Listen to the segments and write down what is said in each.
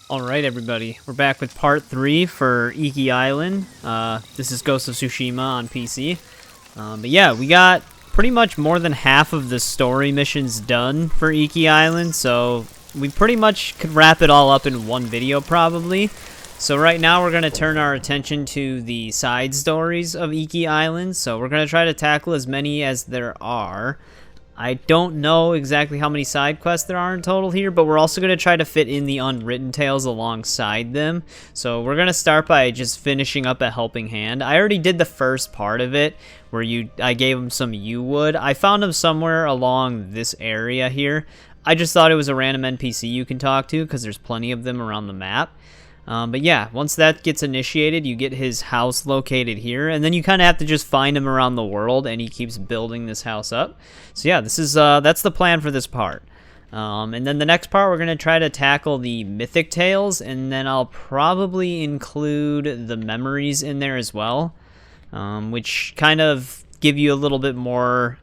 Alright everybody, we're back with part 3 for Iki Island. This is Ghost of Tsushima on PC. But yeah, we got pretty much more than half of the story missions done for Iki Island, so we pretty much could wrap it all up in one video probably. So right now we're going to turn our attention to the side stories of Iki Island, so we're going to try to tackle as many as there are. I don't know exactly how many side quests there are in total here, but we're also going to try to fit in the Unwritten tales alongside them. So we're going to start by just finishing up a helping hand. I already did the first part of it, where I gave him some yew wood. I found him somewhere along this area here. I just thought it was a random NPC you can talk to, because there's plenty of them around the map. But yeah, once that gets initiated, you get his house located here, and then you kind of have to just find him around the world, and he keeps building this house up. So yeah, this is that's the plan for this part. And then the next part, we're going to try to tackle the mythic tales, and then I'll probably include the memories in there as well, which kind of give you a little bit more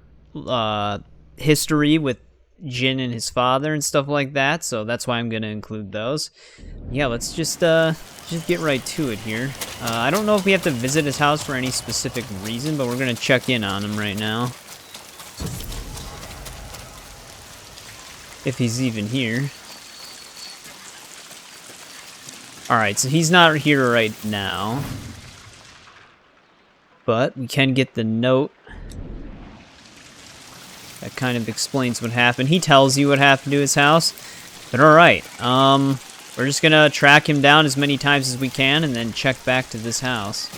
history with Jin and his father and stuff like that, so that's why I'm gonna include those. Yeah, let's just get right to it here. I don't know if we have to visit his house for any specific reason, but we're gonna check in on him right now. If he's even here. Alright, so he's not here right now. But we can get the note. That kind of explains what happened. He tells you what happened to his house. But alright, we're just gonna track him down as many times as we can and then check back to this house.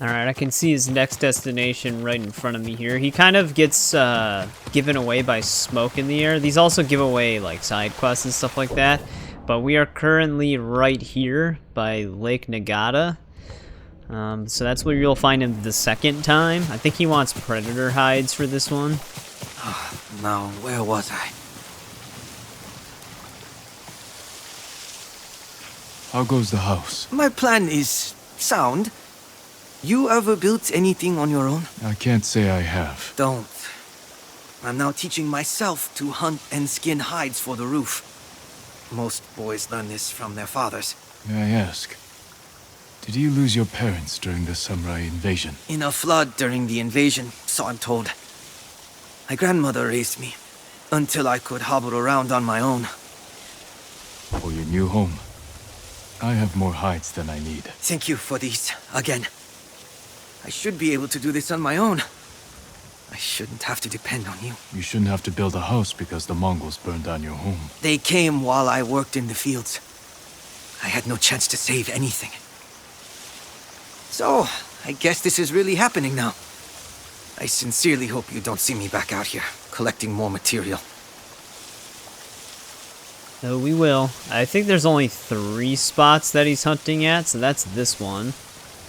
Alright, I can see his next destination right in front of me here. He kind of gets given away by smoke in the air. These also give away like side quests and stuff like that. But we are currently right here by Lake Nagata. So that's where you'll find him the second time. I think he wants predator hides for this one. Now, where was I? How goes the house? My plan is sound. You ever built anything on your own? I can't say I have. Don't. I'm now teaching myself to hunt and skin hides for the roof. Most boys learn this from their fathers. May I ask, did you lose your parents during the samurai invasion? In a flood during the invasion, so I'm told. My grandmother raised me, until I could hobble around on my own. For your new home, I have more hides than I need. Thank you for these, again. I should be able to do this on my own. I shouldn't have to depend on you. You shouldn't have to build a house because the Mongols burned down your home. They came while I worked in the fields. I had no chance to save anything. So, I guess this is really happening now. I sincerely hope you don't see me back out here, collecting more material. No, we will. I think there's only 3 spots that he's hunting at, so that's this one.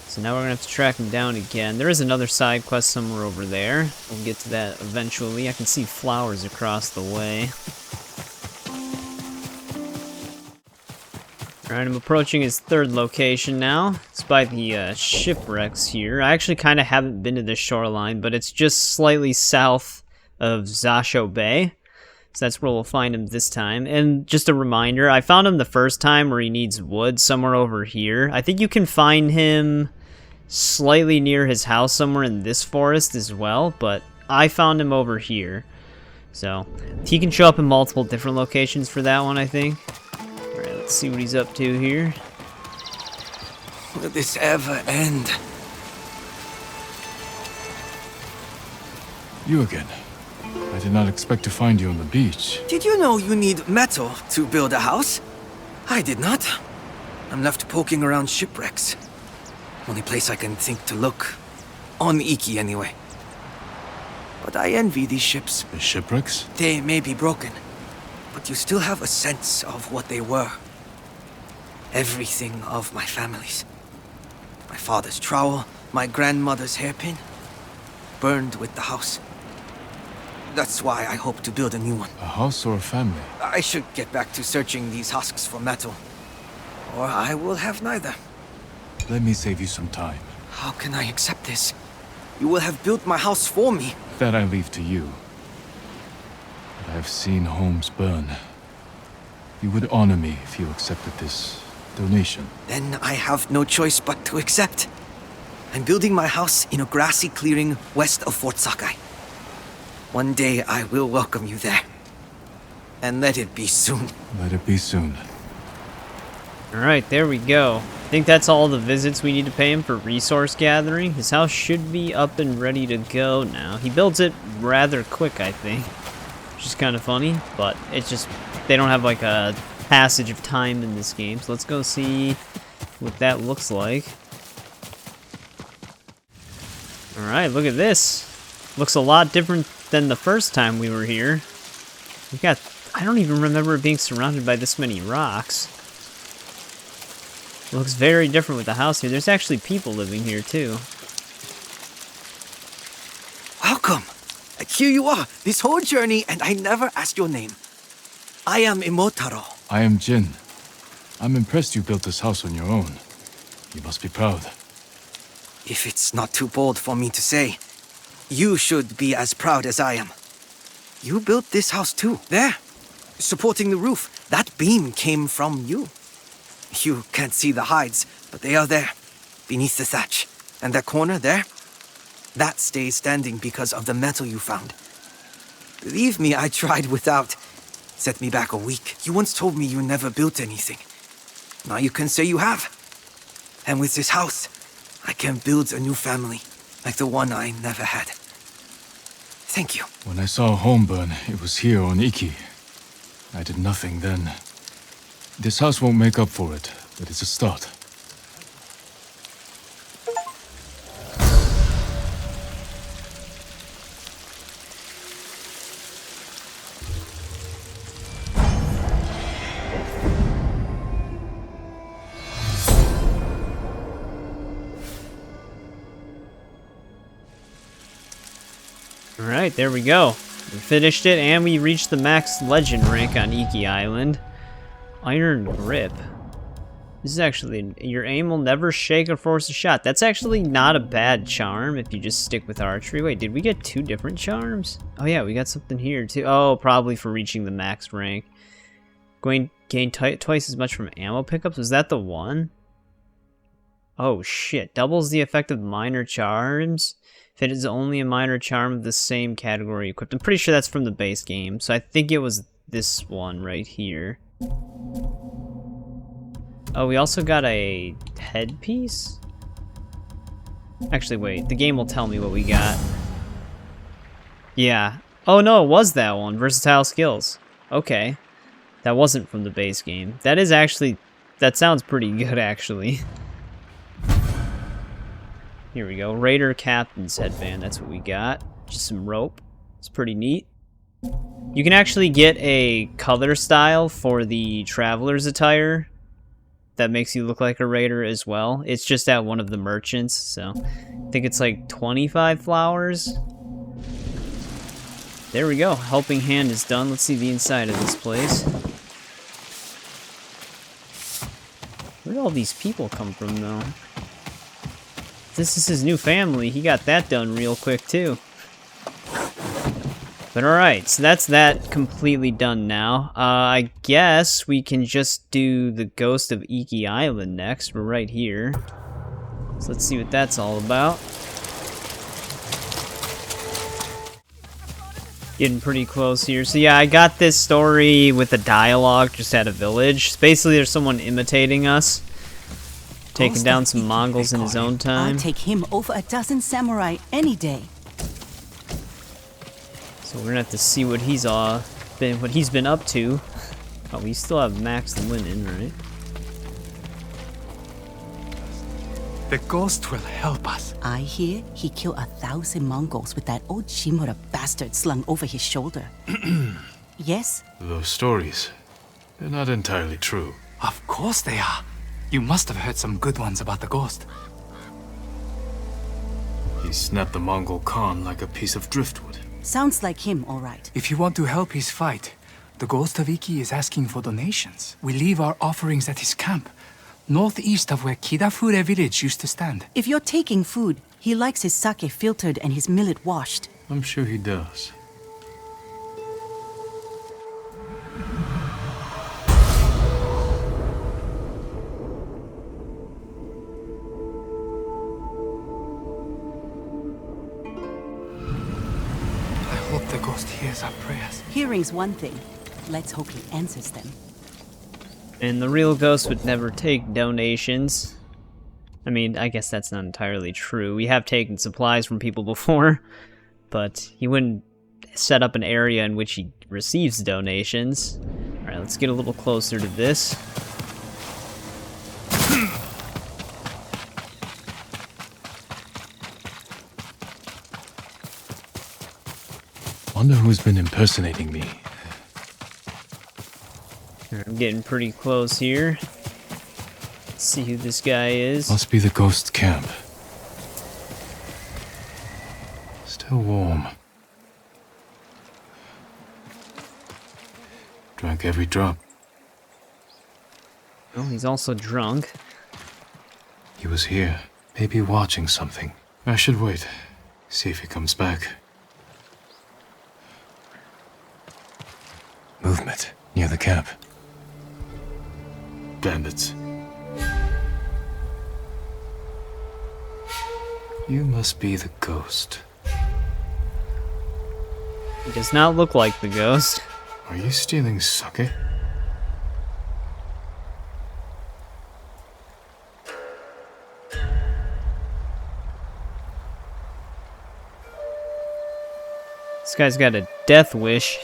So now we're gonna have to track him down again. There is another side quest somewhere over there. We'll get to that eventually. I can see flowers across the way. Alright, I'm approaching his 3rd location now. It's by the shipwrecks here. I actually kind of haven't been to this shoreline, but it's just slightly south of Zasho Bay. So that's where we'll find him this time. And just a reminder, I found him the first time where he needs wood somewhere over here. I think you can find him slightly near his house somewhere in this forest as well, but I found him over here. So he can show up in multiple different locations for that one, I think. Let's see what he's up to here. Will this ever end? You again. I did not expect to find you on the beach. Did you know you need metal to build a house? I did not. I'm left poking around shipwrecks. Only place I can think to look. On Iki, anyway. But I envy these ships. The shipwrecks? They may be broken, but you still have a sense of what they were. Everything of my family's. My father's trowel, my grandmother's hairpin, burned with the house. That's why I hope to build a new one. A house or a family? I should get back to searching these husks for metal. Or I will have neither. Let me save you some time. How can I accept this? You will have built my house for me. That I leave to you. But I've seen homes burn. You would honor me if you accepted this donation. Then I have no choice but to accept. I'm building my house in a grassy clearing west of Fort Sakai. One day I will welcome you there. And let it be soon. Let it be soon. Alright, there we go. I think that's all the visits we need to pay him for resource gathering. His house should be up and ready to go now. He builds it rather quick, I think. Which is kind of funny, but it's just, they don't have like a passage of time in this game. So let's go see what that looks like. Alright, look at this. Looks a lot different than the first time we were here. We got, I don't even remember it being surrounded by this many rocks. It looks very different with the house here. There's actually people living here too. Welcome. Here you are, this whole journey, and I never asked your name. I am Imotaro. I am Jin. I'm impressed you built this house on your own. You must be proud. If it's not too bold for me to say, you should be as proud as I am. You built this house too. There, supporting the roof. That beam came from you. You can't see the hides, but they are there, beneath the thatch. And that corner there, that stays standing because of the metal you found. Believe me, I tried without. Set me back a week. You once told me you never built anything. Now you can say you have. And with this house, I can build a new family, like the one I never had. Thank you. When I saw a home burn, it was here on Iki. I did nothing then. This house won't make up for it, but it's a start. Alright, there we go. We finished it, and we reached the max legend rank on Iki Island. Iron Grip. This is actually, your aim will never shake or force a shot. That's actually not a bad charm if you just stick with archery. Wait, did we get 2 different charms? Oh yeah, we got something here too. Oh, probably for reaching the max rank. Gain twice as much from ammo pickups. Was that the one? Oh shit, doubles the effect of minor charms if it is only a minor charm of the same category equipped. I'm pretty sure that's from the base game, so I think it was this one right here. Oh, we also got a headpiece? Actually, wait, the game will tell me what we got. Yeah. Oh no, it was that one, versatile skills. Okay. That wasn't from the base game. That is actually, that sounds pretty good actually. Here we go, Raider Captain's headband, that's what we got. Just some rope, it's pretty neat. You can actually get a color style for the Traveler's attire that makes you look like a raider as well. It's just at one of the merchants, so I think it's like 25 flowers. There we go, helping hand is done. Let's see the inside of this place. Where did all these people come from though? This is his new family. He got that done real quick too. But alright, so that's that completely done now. I guess we can just do the Ghost of Iki Island next. We're right here. So let's see what that's all about. Getting pretty close here. So yeah, I got this story with a dialogue just at a village. Basically, there's someone imitating us. Taking down some Mongols in his own time. I'll take him over a dozen samurai any day. So we're gonna have to see what he's been up to. Oh, we still have max linen, right? The ghost will help us. I hear he killed 1,000 Mongols with that old Shimura bastard slung over his shoulder. Yes? Those stories, they're not entirely true. Of course they are. You must have heard some good ones about the ghost. He snapped the Mongol Khan like a piece of driftwood. Sounds like him, all right. If you want to help his fight, the Ghost of Iki is asking for donations. We leave our offerings at his camp, northeast of where Kidafure village used to stand. If you're taking food, he likes his sake filtered and his millet washed. I'm sure he does. hears our prayers. Hearing's one thing. Let's hope he answers them. And the real ghost would never take donations. I mean, I guess that's not entirely true. We have taken supplies from people before, but he wouldn't set up an area in which he receives donations. Alright, let's get a little closer to this. Wonder who's been impersonating me. I'm getting pretty close here. Let's see who this guy is. Must be the ghost camp. Still warm. Drank every drop. Oh, he's also drunk. He was here, maybe watching something. I should wait, see if he comes back. Movement near the camp. Bandits. You must be the ghost. He does not look like the ghost. Are you stealing sake? This guy's got a death wish.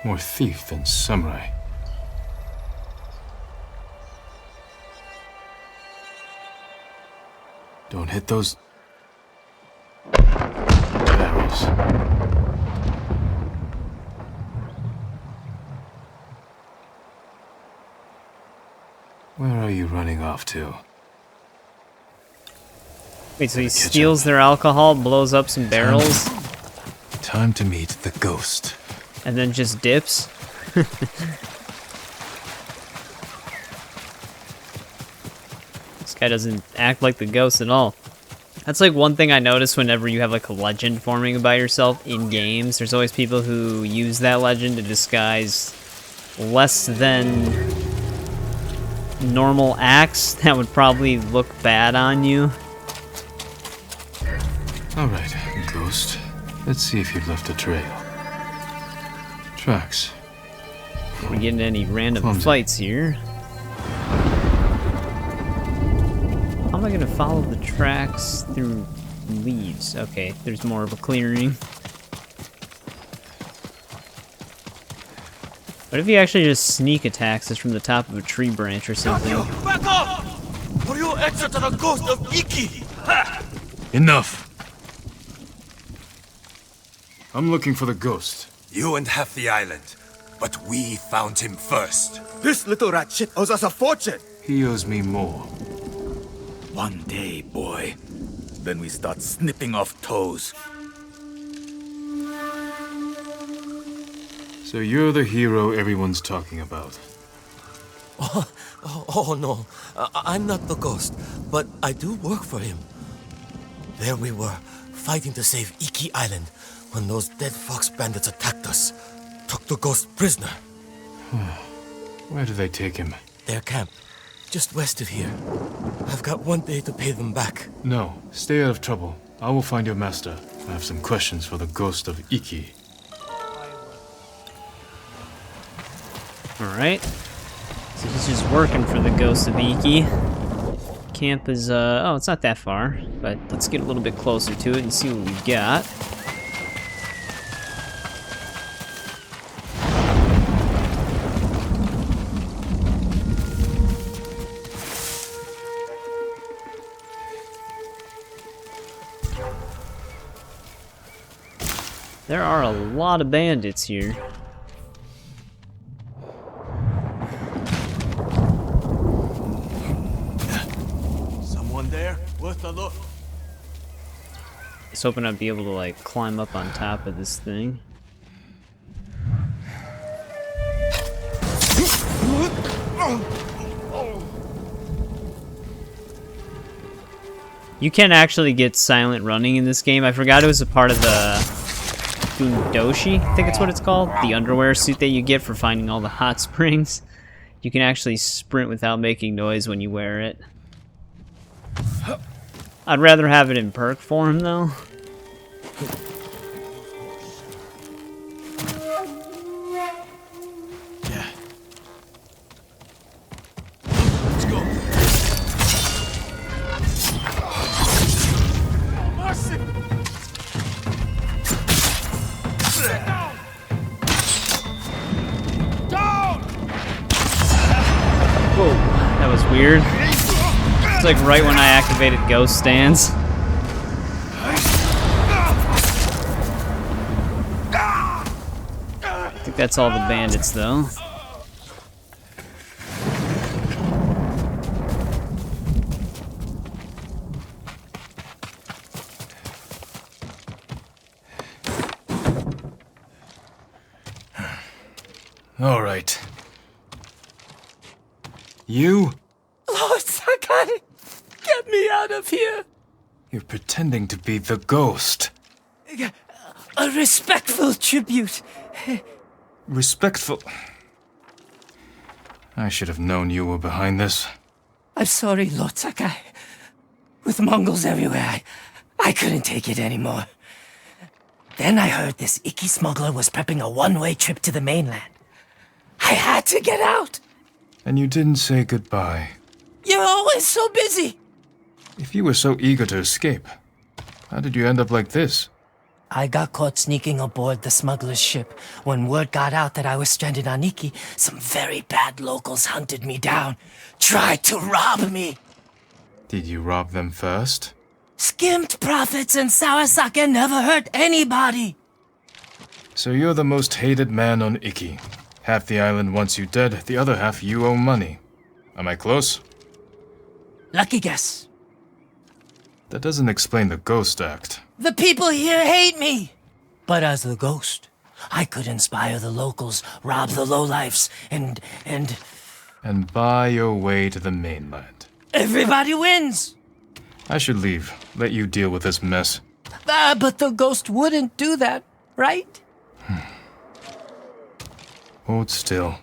More thief than samurai. Don't hit those barrels. Where are you running off to? Wait, so he steals their alcohol, blows up some barrels, Time to meet the ghost. and then just dips? This guy doesn't act like the ghost at all. That's like one thing I notice whenever you have like a legend forming about yourself in games. There's always people who use that legend to disguise less than normal acts that would probably look bad on you. Alright, ghost. Let's see if you've left a trail. Tracks. We're getting any random Clumsy. fights here. How am I gonna follow the tracks through leaves? Okay, there's more of a clearing. What if he actually just sneak attacks us from the top of a tree branch or something? Back off! Or you'll answer to the Ghost of Iki! Enough! I'm looking for the ghost. You and half the island, but we found him first. This little rat shit owes us a fortune! He owes me more. One day, boy. Then we start snipping off toes. So you're the hero everyone's talking about. Oh no, I'm not the ghost, but I do work for him. There we were, fighting to save Iki Island, when those dead fox bandits attacked us, took the ghost prisoner. Where do they take him? Their camp, just west of here. I've got one day to pay them back. No, stay out of trouble. I will find your master. I have some questions for the Ghost of Iki. Alright. So he's just working for the Ghost of Iki. Camp is, oh, it's not that far, but let's get a little bit closer to it and see what we got. There are a lot of bandits here. Someone there? Worth a look. I was hoping I'd be able to, like, climb up on top of this thing. You can actually get silent running in this game. I forgot it was a part of the Fundoshi, I think it's what it's called. The underwear suit that you get for finding all the hot springs. You can actually sprint without making noise when you wear it. I'd rather have it in perk form, though. Yeah. Let's go. Whoa, that was weird. It's like right when I activated Ghost Stance. I think that's all the bandits, though. All right. You? Lord Sakai, get me out of here. You're pretending to be the ghost. A respectful tribute. Respectful. I should have known you were behind this. I'm sorry, Lord Sakai. With Mongols everywhere, I couldn't take it anymore. Then I heard this Iki smuggler was prepping a one-way trip to the mainland. I had to get out. And you didn't say goodbye. You're always so busy. If you were so eager to escape, how did you end up like this? I got caught sneaking aboard the smuggler's ship. When word got out that I was stranded on Iki, some very bad locals hunted me down, tried to rob me. Did you rob them first? Skimmed profits and Sawasaka never hurt anybody. So you're the most hated man on Iki. Half the island wants you dead, the other half you owe money. Am I close? Lucky guess. That doesn't explain the ghost act. The people here hate me. But as the ghost, I could inspire the locals, rob the lowlifes, and And buy your way to the mainland. everybody wins. I should leave. Let you deal with this mess. But the ghost wouldn't do that, right? Hold still.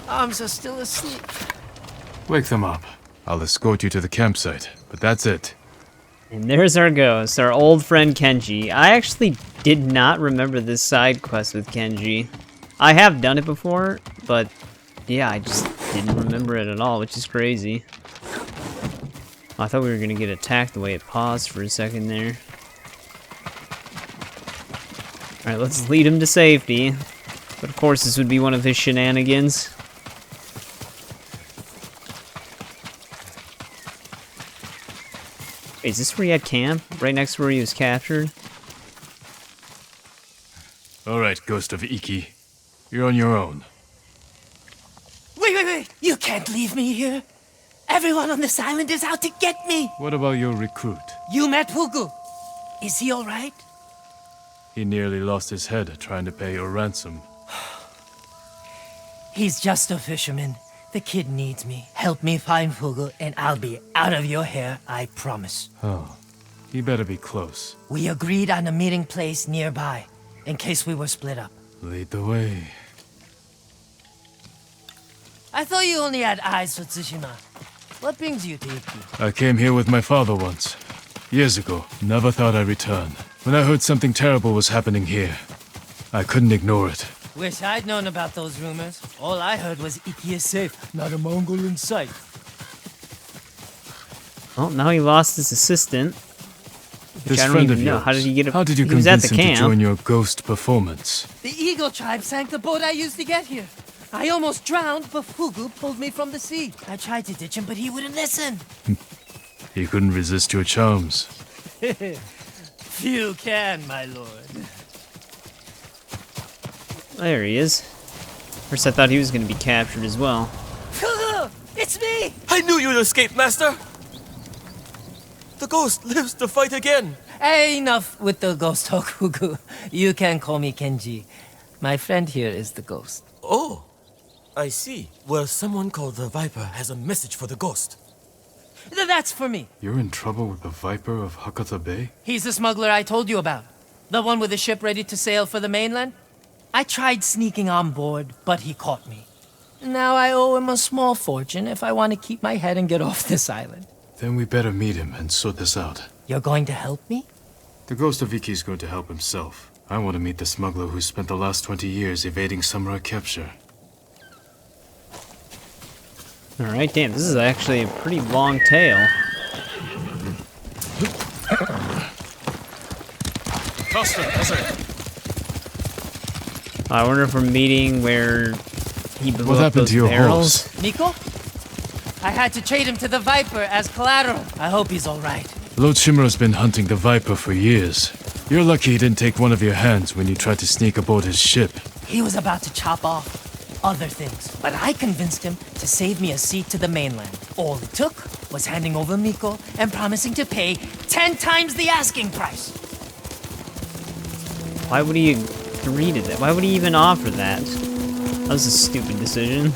Arms are still asleep. Wake them up. I'll escort you to the campsite, but that's it. And there's our ghost, our old friend Kenji. I actually did not remember this side quest with Kenji. I have done it before, but yeah, I just didn't remember it at all, which is crazy. I thought we were gonna get attacked the way it paused for a second there. Alright, let's lead him to safety. But of course, this would be one of his shenanigans. Wait, is this where he had camp? Right next to where he was captured? All right, Ghost of Iki. You're on your own. Wait. You can't leave me here. Everyone on this island is out to get me. What about your recruit? You met Fugu. Is he all right? He nearly lost his head trying to pay your ransom. He's just a fisherman. The kid needs me. Help me find Fugu, and I'll be out of your hair, I promise. Oh, he better be close. We agreed on a meeting place nearby, in case we were split up. Lead the way. I thought you only had eyes for Tsushima. What brings you to Iki? I came here with my father once. Years ago. Never thought I'd return. When I heard something terrible was happening here, I couldn't ignore it. Wish I'd known about those rumors. All I heard was Iki is safe, not a Mongol in sight. Well, now he lost his assistant. This I don't friend even of know. yours, How did he get? How did you he was at convince the him camp. to join your ghost performance? The Eagle tribe sank the boat I used to get here. I almost drowned, but Fugu pulled me from the sea. I tried to ditch him, but he wouldn't listen. He couldn't resist your charms. Few can, my lord. There he is. First, I thought he was going to be captured as well. Fugu! It's me! I knew you'd escape, Master! The ghost lives to fight again! Hey, enough with the ghost talk, Fugu. You can call me Kenji. My friend here is the ghost. Oh, I see. Well, someone called the Viper has a message for the ghost. That's for me. You're in trouble with the Viper of Hakata Bay? He's the smuggler I told you about. The one with the ship ready to sail for the mainland. I tried sneaking on board, but he caught me. Now I owe him a small fortune if I want to keep my head and get off this island. Then we better meet him and sort this out. You're going to help me? The Ghost of Iki is going to help himself. I want to meet the smuggler who spent the last 20 years evading samurai capture. Alright, damn, this is actually a pretty long tale. I wonder if we're meeting where he blew What up happened those to your barrels. horse? Nico? I had to trade him to the Viper as collateral. I hope he's alright. Lord Shimura's been hunting the Viper for years. You're lucky he didn't take one of your hands when you tried to sneak aboard his ship. He was about to chop off other things, but I convinced him to save me a seat to the mainland. All it took was handing over Miko and promising to pay 10 times the asking price. Why would he agree to that? Why would he even offer that? That was a stupid decision.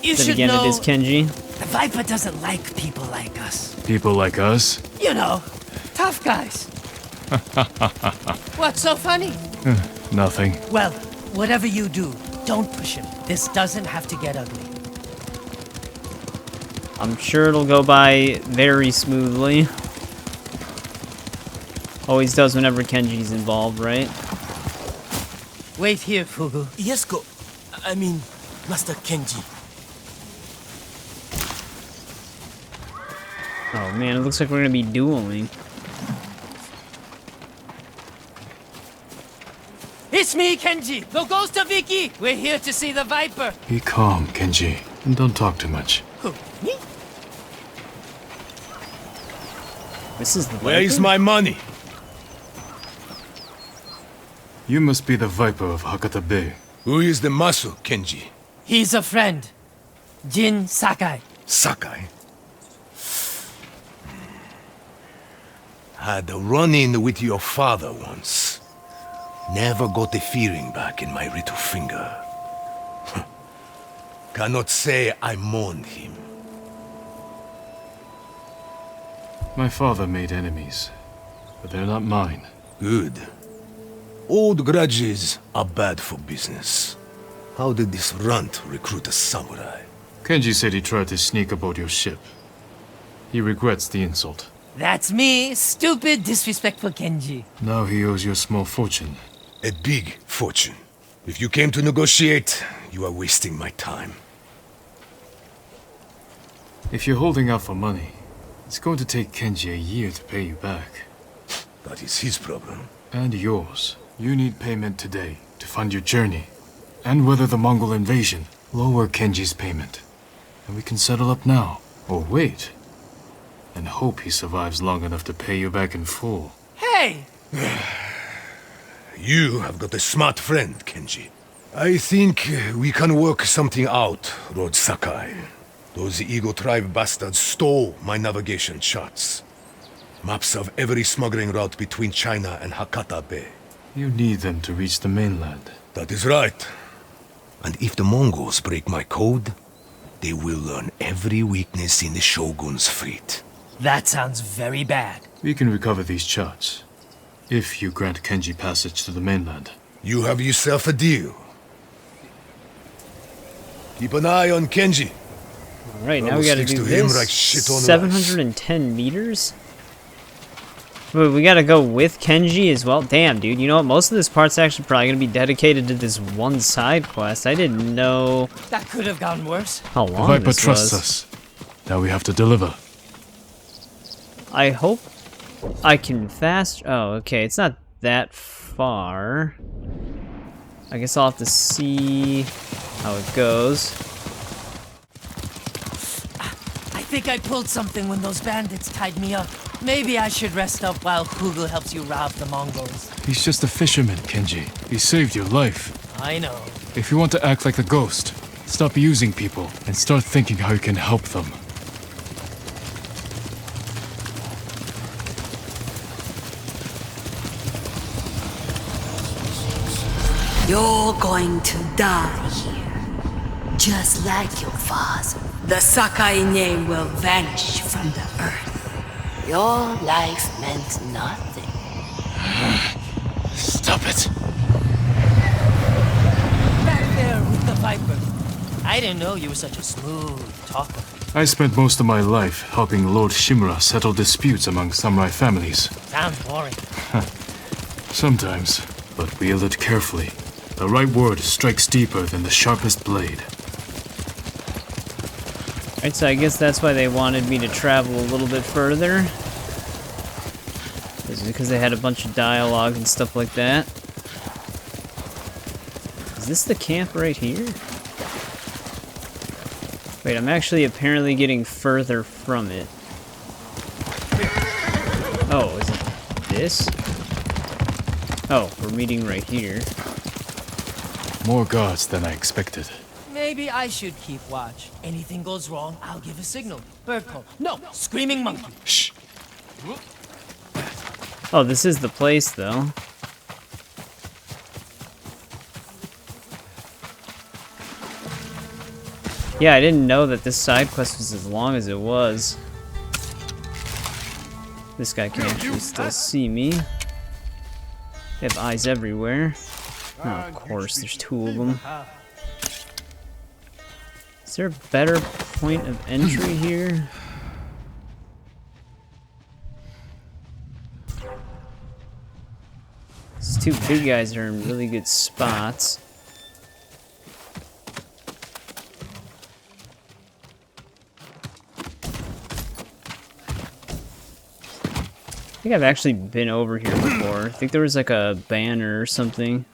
You Then should again, know it is Kenji. the Viper doesn't like people like us. People like us? You know, tough guys. What's so funny? Nothing. Well, whatever you do, don't push him. This doesn't have to get ugly. I'm sure it'll go by very smoothly. Always does whenever Kenji's involved, right? Wait here, Fugu. Yes, I mean, Master Kenji. Oh man, it looks like we're gonna be dueling. It's me, Kenji, the Ghost of Iki. We're here to see the Viper. Be calm, Kenji, and don't talk too much. Who? Me? This is the Where is Viper? my money? You must be the Viper of Hakata Bay. Who is the muscle, Kenji? He's a friend. Jin Sakai. Sakai. Had a run-in with your father once. Never got a feeling back in my little finger. Cannot say I mourned him. My father made enemies, but they're not mine. Good. Old grudges are bad for business. How did this runt recruit a samurai? Kenji said he tried to sneak aboard your ship. He regrets the insult. That's me, stupid, disrespectful Kenji. Now he owes you a small fortune. A big fortune. If you came to negotiate, you are wasting my time. If you're holding out for money, it's going to take Kenji a year to pay you back. That is his problem. And yours. You need payment today to fund your journey. And weather the Mongol invasion. Lower Kenji's payment. And we can settle up now. Or wait. And hope he survives long enough to pay you back in full. Hey! You have got a smart friend, Kenji. I think we can work something out, Lord Sakai. Those Eagle tribe bastards stole my navigation charts. Maps of every smuggling route between China and Hakata Bay. You need them to reach the mainland. That is right. And if the Mongols break my code, they will learn every weakness in the Shogun's fleet. That sounds very bad. We can recover these charts. If you grant Kenji passage to the mainland. You have yourself a deal. Keep an eye on Kenji. Alright, now Trouble we gotta sticks do to him this. like shit on rice. 710 meters? Wait, we gotta go with Kenji as well? Damn, dude. You know what? Most of this part's actually probably gonna be dedicated to this one side quest. I didn't know That could have gone worse. how The long Viper this trusts was. us. Now we have to deliver. I hope I can fast... Oh, okay. It's not that far. I guess I'll have to see how it goes. I think I pulled something when those bandits tied me up. Maybe I should rest up while Hugel helps you rob the Mongols. He's just a fisherman, Kenji. He saved your life. I know. If you want to act like the ghost, stop using people and start thinking how you can help them. You're going to die here, just like your father. The Sakai name will vanish from the earth. Your life meant nothing. Stop it. Back there with the Viper. I didn't know you were such a smooth talker. I spent most of my life helping Lord Shimura settle disputes among samurai families. Sounds boring. Sometimes, but wield it carefully. The right word strikes deeper than the sharpest blade. Alright, so I guess that's why they wanted me to travel a little bit further. Is because they had a bunch of dialogue and stuff like that. Is this the camp right here? Wait, I'm actually apparently getting further from it. Oh, is it this? Oh, we're meeting right here. More gods than I expected. Maybe I should keep watch. Anything goes wrong, I'll give a signal. Bird call. No, screaming monkey. Shh! Oh, this is the place, though. Yeah, I didn't know that this side quest was as long as it was. This guy can actually still see me. They have eyes everywhere. Oh, of course, there's two of them. Is there a better point of entry here? These two big guys are in really good spots. I think I've actually been over here before. I think there was like a banner or something.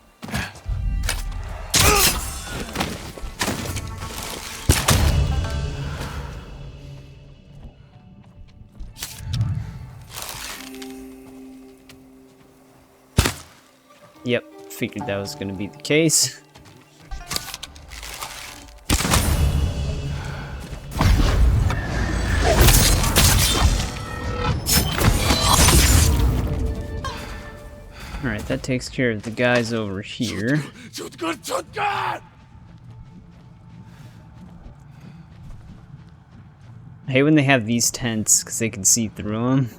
Yep, figured that was gonna be the case. Alright, that takes care of the guys over here. I hate when they have these tents because they can see through them.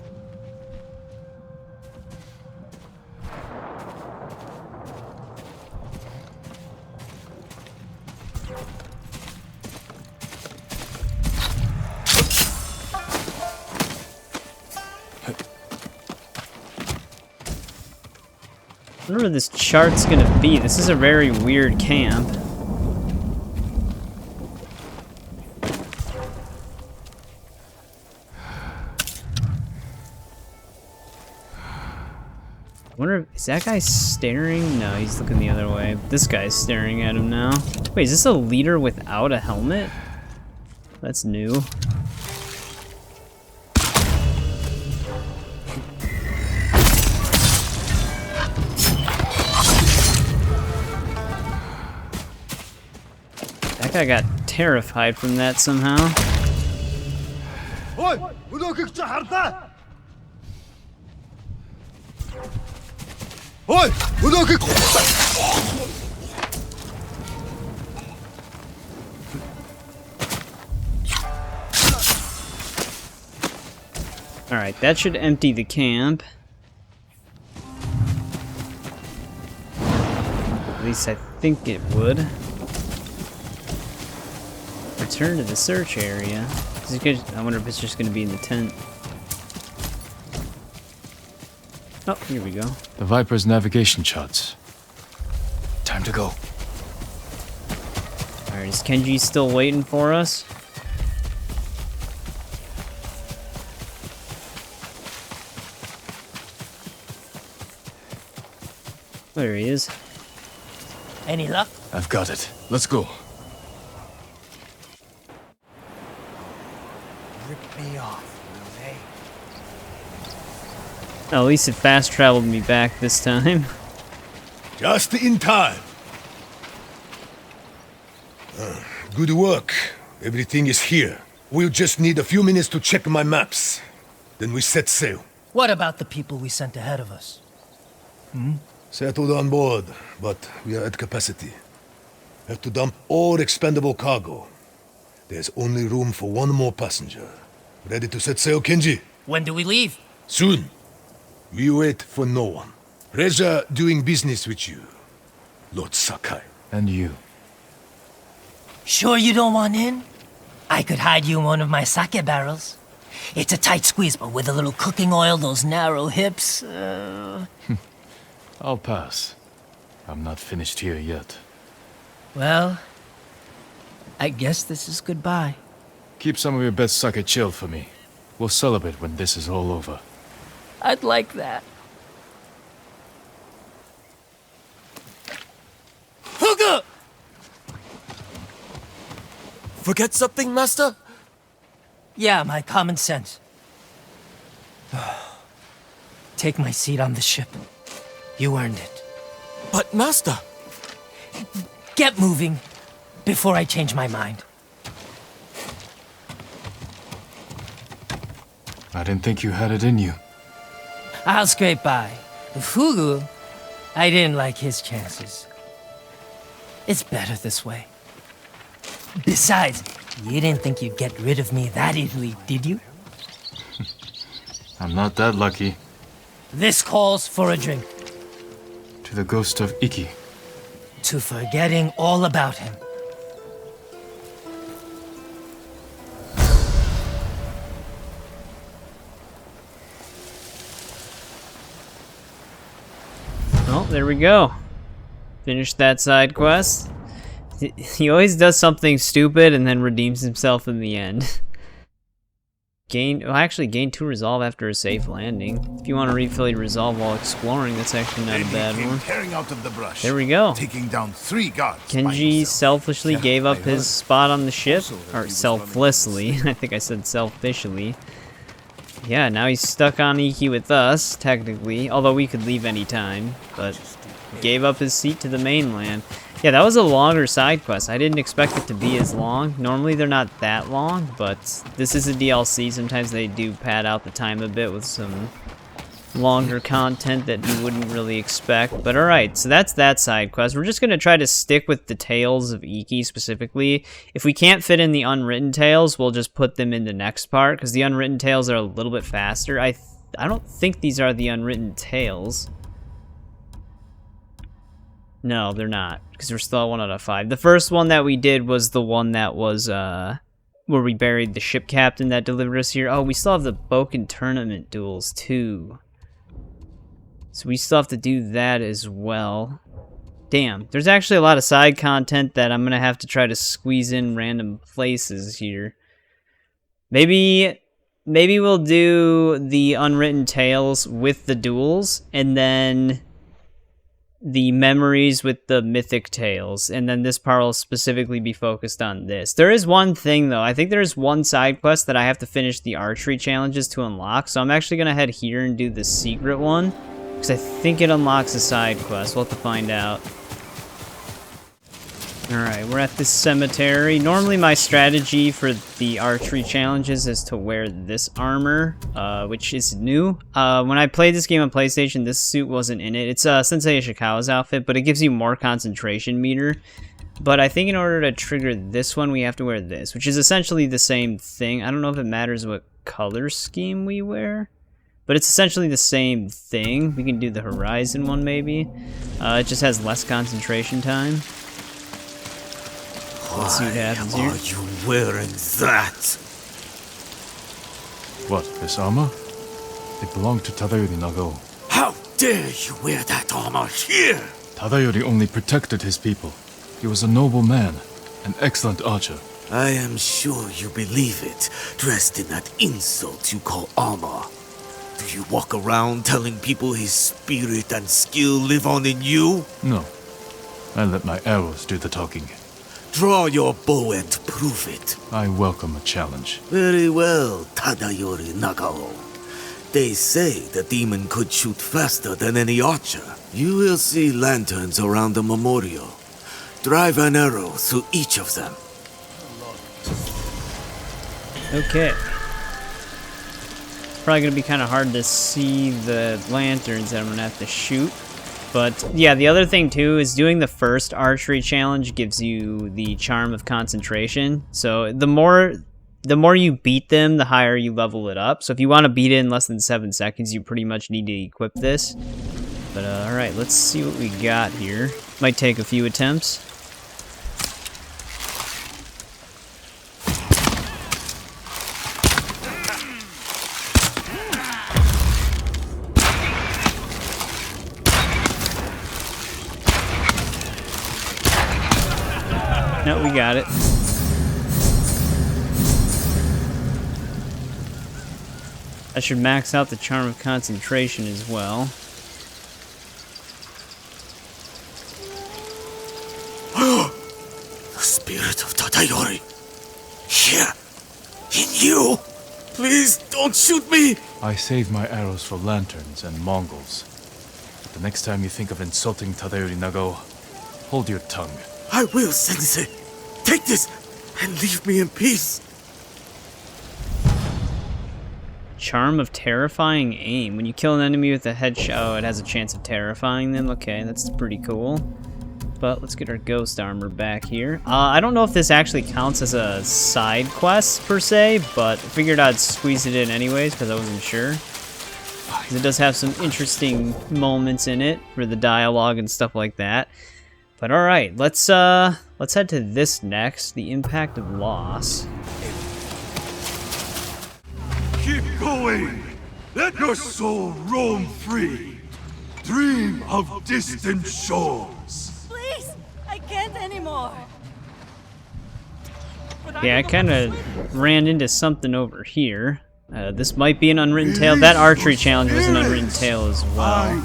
I wonder where this chart's gonna be. This is a very weird camp. I wonder, is that guy staring? No, he's looking the other way. This guy's staring at him now. Wait, is this a leader without a helmet? That's new. I got terrified from that somehow. Alright, that should empty the camp. At least I think it would. Return to the search area. I wonder if it's just going to be in the tent. Oh, here we go. The Viper's navigation charts. Time to go. Alright, is Kenji still waiting for us? There he is. Any luck? I've got it. Let's go. Me off, will they? At least it fast traveled me back this time. Just in time. Good work. Everything is here. We'll just need a few minutes to check my maps. Then we set sail. What about the people we sent ahead of us? Settled on board, but we are at capacity. Have to dump all expendable cargo. There's only room for one more passenger. Ready to set sail, Kenji? When do we leave? Soon. We wait for no one. Pleasure doing business with you, Lord Sakai. And you. Sure you don't want in? I could hide you in one of my sake barrels. It's a tight squeeze, but with a little cooking oil, those narrow hips. I'll pass. I'm not finished here yet. Well, I guess this is goodbye. Keep some of your best sake chilled for me. We'll celebrate when this is all over. I'd like that. Huga! Forget something, Master? Yeah, my common sense. Take my seat on the ship. You earned it. But, Master... Get moving before I change my mind. I didn't think you had it in you. I'll scrape by. Fugu, I didn't like his chances. It's better this way. Besides, you didn't think you'd get rid of me that easily, did you? I'm not that lucky. This calls for a drink. To the Ghost of Iki. To forgetting all about him. Well, there we go. Finished that side quest. He always does something stupid and then redeems himself in the end. Gain 2 resolve after a safe landing. If you want to refill your resolve while exploring, that's actually not a bad one. Out of the brush, There we go. taking down 3 guards by Kenji himself. selfishly Yeah, gave up I his heard. spot on the ship, Also heard he or was selflessly. running from the I think I said selfishly. Yeah, now he's stuck on Iki with us, technically, although we could leave any time, but gave up his seat to the mainland. Yeah, that was a longer side quest. I didn't expect it to be as long. Normally they're not that long, but this is a DLC. Sometimes they do pad out the time a bit with some longer content that you wouldn't really expect. But alright, so that's that side quest. We're just going to try to stick with the Tales of Iki specifically. If we can't fit in the Unwritten Tales, we'll just put them in the next part, because the Unwritten Tales are a little bit faster. I don't think these are the Unwritten Tales. No, they're not, because we're still at 1 out of 5. The first one that we did was the one that was, where we buried the ship captain that delivered us here. Oh, we still have the Boken Tournament duels, too. So we still have to do that as well. Damn, there's actually a lot of side content that I'm going to have to try to squeeze in random places here. Maybe we'll do the Unwritten Tales with the duels, and then the memories with the mythic tales, and then this part will specifically be focused on this. There is one thing though, I think there's one side quest that I have to finish the archery challenges to unlock, so I'm actually gonna head here and do the secret one, because I think it unlocks a side quest. We'll have to find out. Alright, we're at this cemetery. Normally my strategy for the archery challenges is to wear this armor, which is new. When I played this game on PlayStation, this suit wasn't in it. It's Sensei Ishikawa's outfit, but it gives you more concentration meter. But I think in order to trigger this one, we have to wear this, which is essentially the same thing. I don't know if it matters what color scheme we wear, but it's essentially the same thing. We can do the Horizon one maybe. It just has less concentration time. Let's see what happens here. Why are you wearing that? What, this armor? It belonged to Tadayori Nagao. How dare you wear that armor here? Tadayori only protected his people. He was a noble man, an excellent archer. I am sure you believe it, dressed in that insult you call armor. Do you walk around telling people his spirit and skill live on in you? No. I let my arrows do the talking. Draw your bow and prove it. I welcome a challenge. Very well, Tadayori Nagao. They say the demon could shoot faster than any archer. You will see lanterns around the memorial. Drive an arrow through each of them. Okay. Probably gonna be kind of hard to see the lanterns that I'm gonna have to shoot. But yeah, the other thing too is doing the first archery challenge gives you the charm of concentration. So the more you beat them, the higher you level it up. So if you want to beat it in less than 7 seconds, you pretty much need to equip this. But alright, let's see what we got here. Might take a few attempts. No, we got it. I should max out the charm of concentration as well. The spirit of Tadayori. Here. In you. Please don't shoot me. I save my arrows for lanterns and Mongols. But the next time you think of insulting Tadayori Nagao, hold your tongue. I will, Sensei. Take this and leave me in peace. Charm of terrifying aim. When you kill an enemy with a headshot, oh, it has a chance of terrifying them. Okay, that's pretty cool. But let's get our ghost armor back here. I don't know if this actually counts as a side quest per se, but I figured I'd squeeze it in anyways because I wasn't sure. 'Cause it does have some interesting moments in it for the dialogue and stuff like that. But all right, let's head to this next. The impact of loss. Keep going! Let your soul roam free! Dream of distant shores! Please, I can't anymore. Yeah, I kind of ran into something over here. This might be an Unwritten Tale. That archery challenge was an Unwritten Tale as well.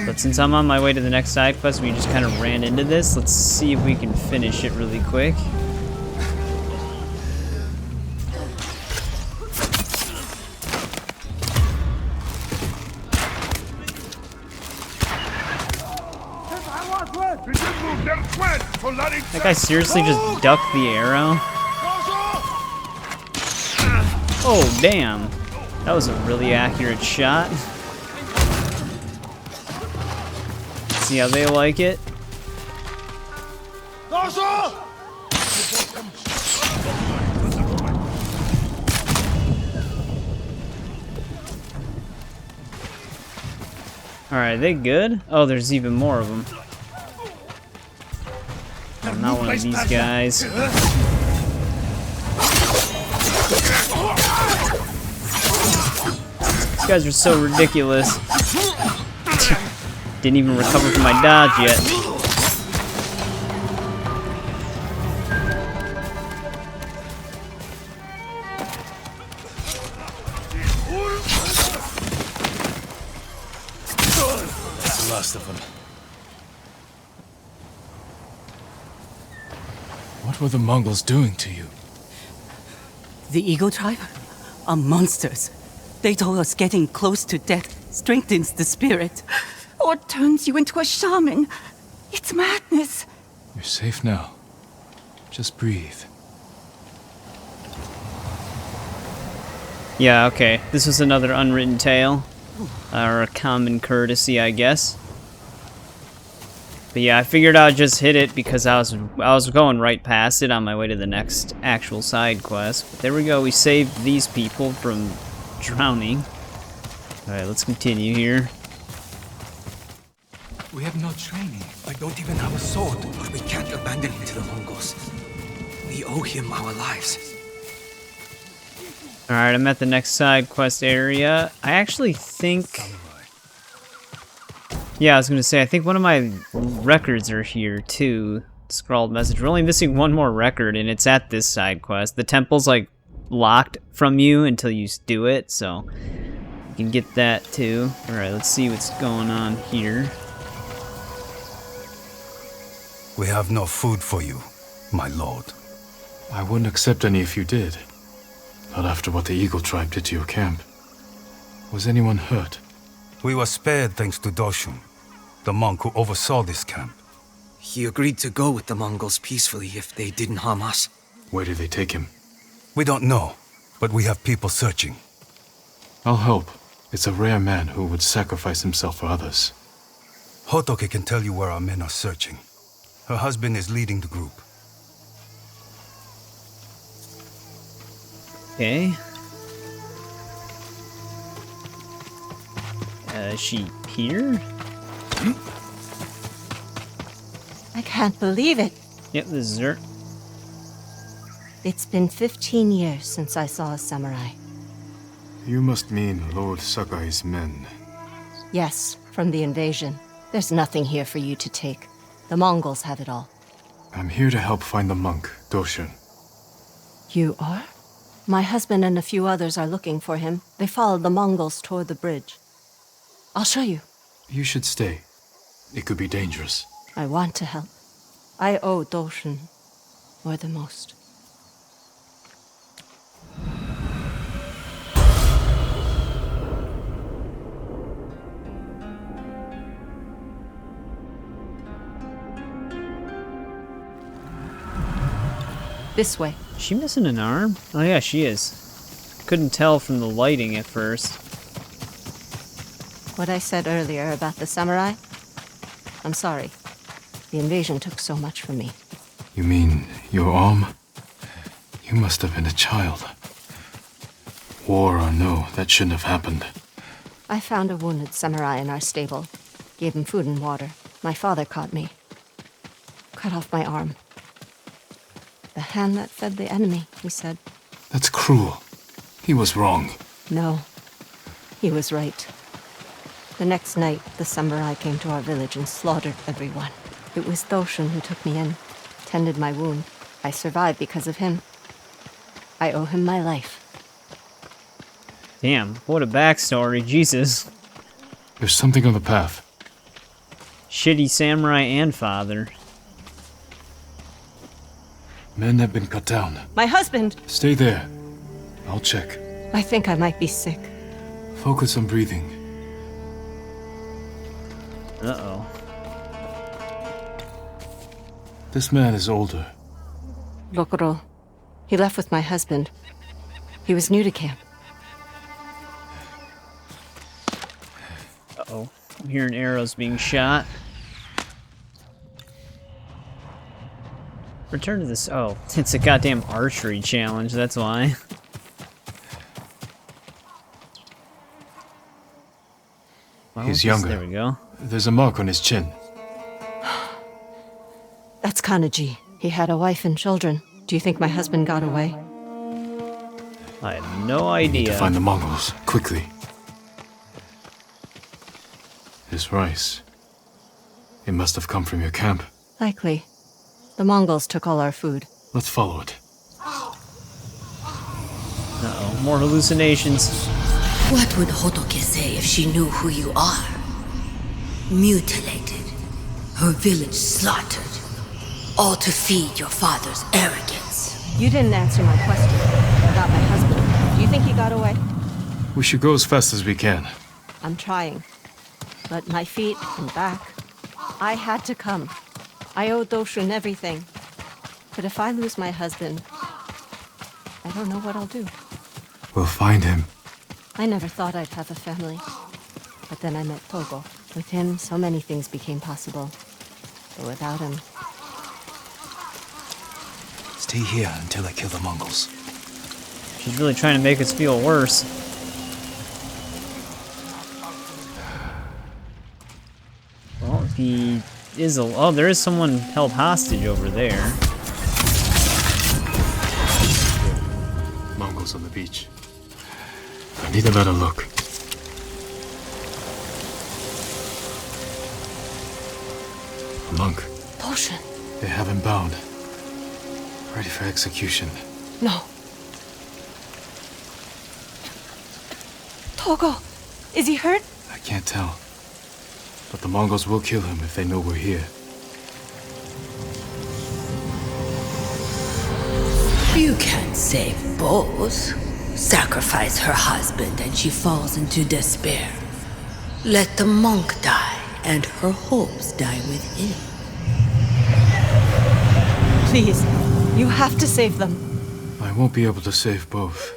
But since I'm on my way to the next side quest, we just kind of ran into this. Let's see if we can finish it really quick. That guy seriously just ducked the arrow? Oh, damn. That was a really accurate shot. See how they like it? Alright, they good? Oh, there's even more of them. Oh, not one of these guys. These guys are so ridiculous. Didn't even recover from my dodge yet. That's the last of them. What were the Mongols doing to you? The Eagle tribe are monsters. They told us getting close to death strengthens the spirit. Or turns you into a shaman. It's madness. You're safe now. Just breathe. Yeah, okay. This was another Unwritten Tale. Or a common courtesy, I guess. But yeah, I figured I'd just hit it because I was going right past it on my way to the next actual side quest. But there we go, we saved these people from drowning. Alright, let's continue here. We have no training. I don't even have a sword. But we can't abandon him to the Mongols. We owe him our lives. Alright, I'm at the next side quest area. I actually think... Yeah, I was gonna say, I think one of my records are here too. Scrawled message. We're only missing one more record, and it's at this side quest. The temple's like locked from you until you do it, so you can get that too. Alright, let's see what's going on here. We have no food for you, my lord. I wouldn't accept any if you did. Not after what the Eagle tribe did to your camp. Was anyone hurt? We were spared thanks to Doshun, the monk who oversaw this camp. He agreed to go with the Mongols peacefully if they didn't harm us. Where did they take him? We don't know, but we have people searching. I'll help. It's a rare man who would sacrifice himself for others. Hotoke can tell you where our men are searching. Her husband is leading the group. Okay. Is she here? I can't believe it. Yep, this is her. It's been 15 years since I saw a samurai. You must mean Lord Sakai's men. Yes, from the invasion. There's nothing here for you to take. The Mongols have it all. I'm here to help find the monk, Doshin. You are? My husband and a few others are looking for him. They followed the Mongols toward the bridge. I'll show you. You should stay. It could be dangerous. I want to help. I owe Doshin more than most. This way. Is she missing an arm? Oh yeah, she is. Couldn't tell from the lighting at first. What I said earlier about the samurai? I'm sorry. The invasion took so much from me. You mean your arm? You must have been a child. War or no, that shouldn't have happened. I found a wounded samurai in our stable. Gave him food and water. My father caught me. Cut off my arm. The hand that fed the enemy, he said. That's cruel. He was wrong. No, he was right. The next night, the samurai came to our village and slaughtered everyone. It was Doshin who took me in, tended my wound. I survived because of him. I owe him my life. Damn, what a backstory, Jesus. There's something on the path. Shitty samurai and father. Men have been cut down. My husband! Stay there. I'll check. I think I might be sick. Focus on breathing. Uh-oh. This man is older. Rokuro. He left with my husband. He was new to camp. Uh-oh. I'm hearing arrows being shot. Return to this. Oh, it's a goddamn archery challenge, that's why. Well, He's younger. There we go. There's a mark on his chin. That's Kanaji. He had a wife and children. Do you think my husband got away? I have no We need idea. to find the Mongols, quickly. This rice. It must have come from your camp. Likely. The Mongols took all our food. Let's follow it. Uh-oh, more hallucinations. What would Hotoke say if she knew who you are? Mutilated, her village slaughtered, all to feed your father's arrogance. You didn't answer my question about my husband. Do you think he got away? We should go as fast as we can. I'm trying. But my feet and back, I had to come. I owe Doshin everything. But if I lose my husband, I don't know what I'll do. We'll find him. I never thought I'd have a family. But then I met Togo. With him, so many things became possible. But without him... Stay here until I kill the Mongols. She's really trying to make us feel worse. Well, he is a... Oh, there is someone held hostage over there. Mongols on the beach. I need a better look. A monk. Doshin! They have him bound. Ready for execution. No. Togo! Is he hurt? I can't tell. But the Mongols will kill him if they know we're here. You can't save both. Sacrifice her husband and she falls into despair. Let the monk die and her hopes die with him. Please, you have to save them. I won't be able to save both.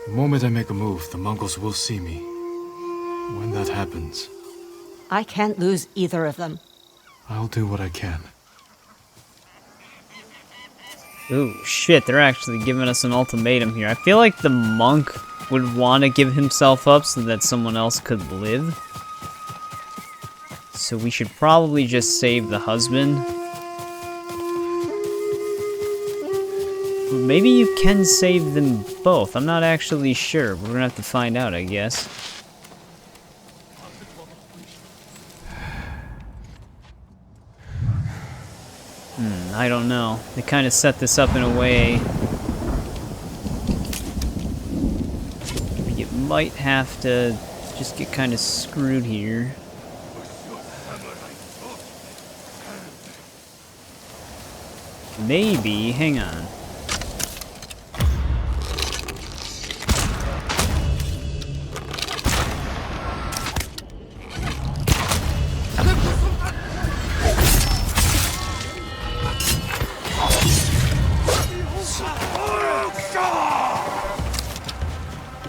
The moment I make a move, the Mongols will see me. When that happens, I can't lose either of them. I'll do what I can. Ooh, shit, they're actually giving us an ultimatum here. I feel like the monk would want to give himself up so that someone else could live. So we should probably just save the husband. But maybe you can save them both. I'm not actually sure. We're gonna have to find out, I guess. I don't know. They kind of set this up in a way where you might have to just get kind of screwed here. Maybe, hang on.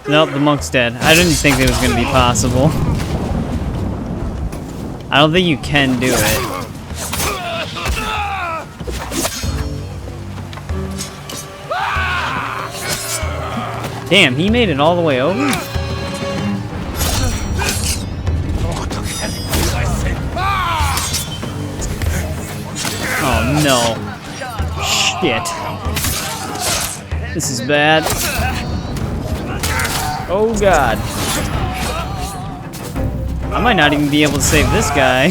Nope, the monk's dead. I didn't think it was going to be possible. I don't think you can do it. Damn, he made it all the way over? Oh no. Shit. This is bad. Oh god. I might not even be able to save this guy.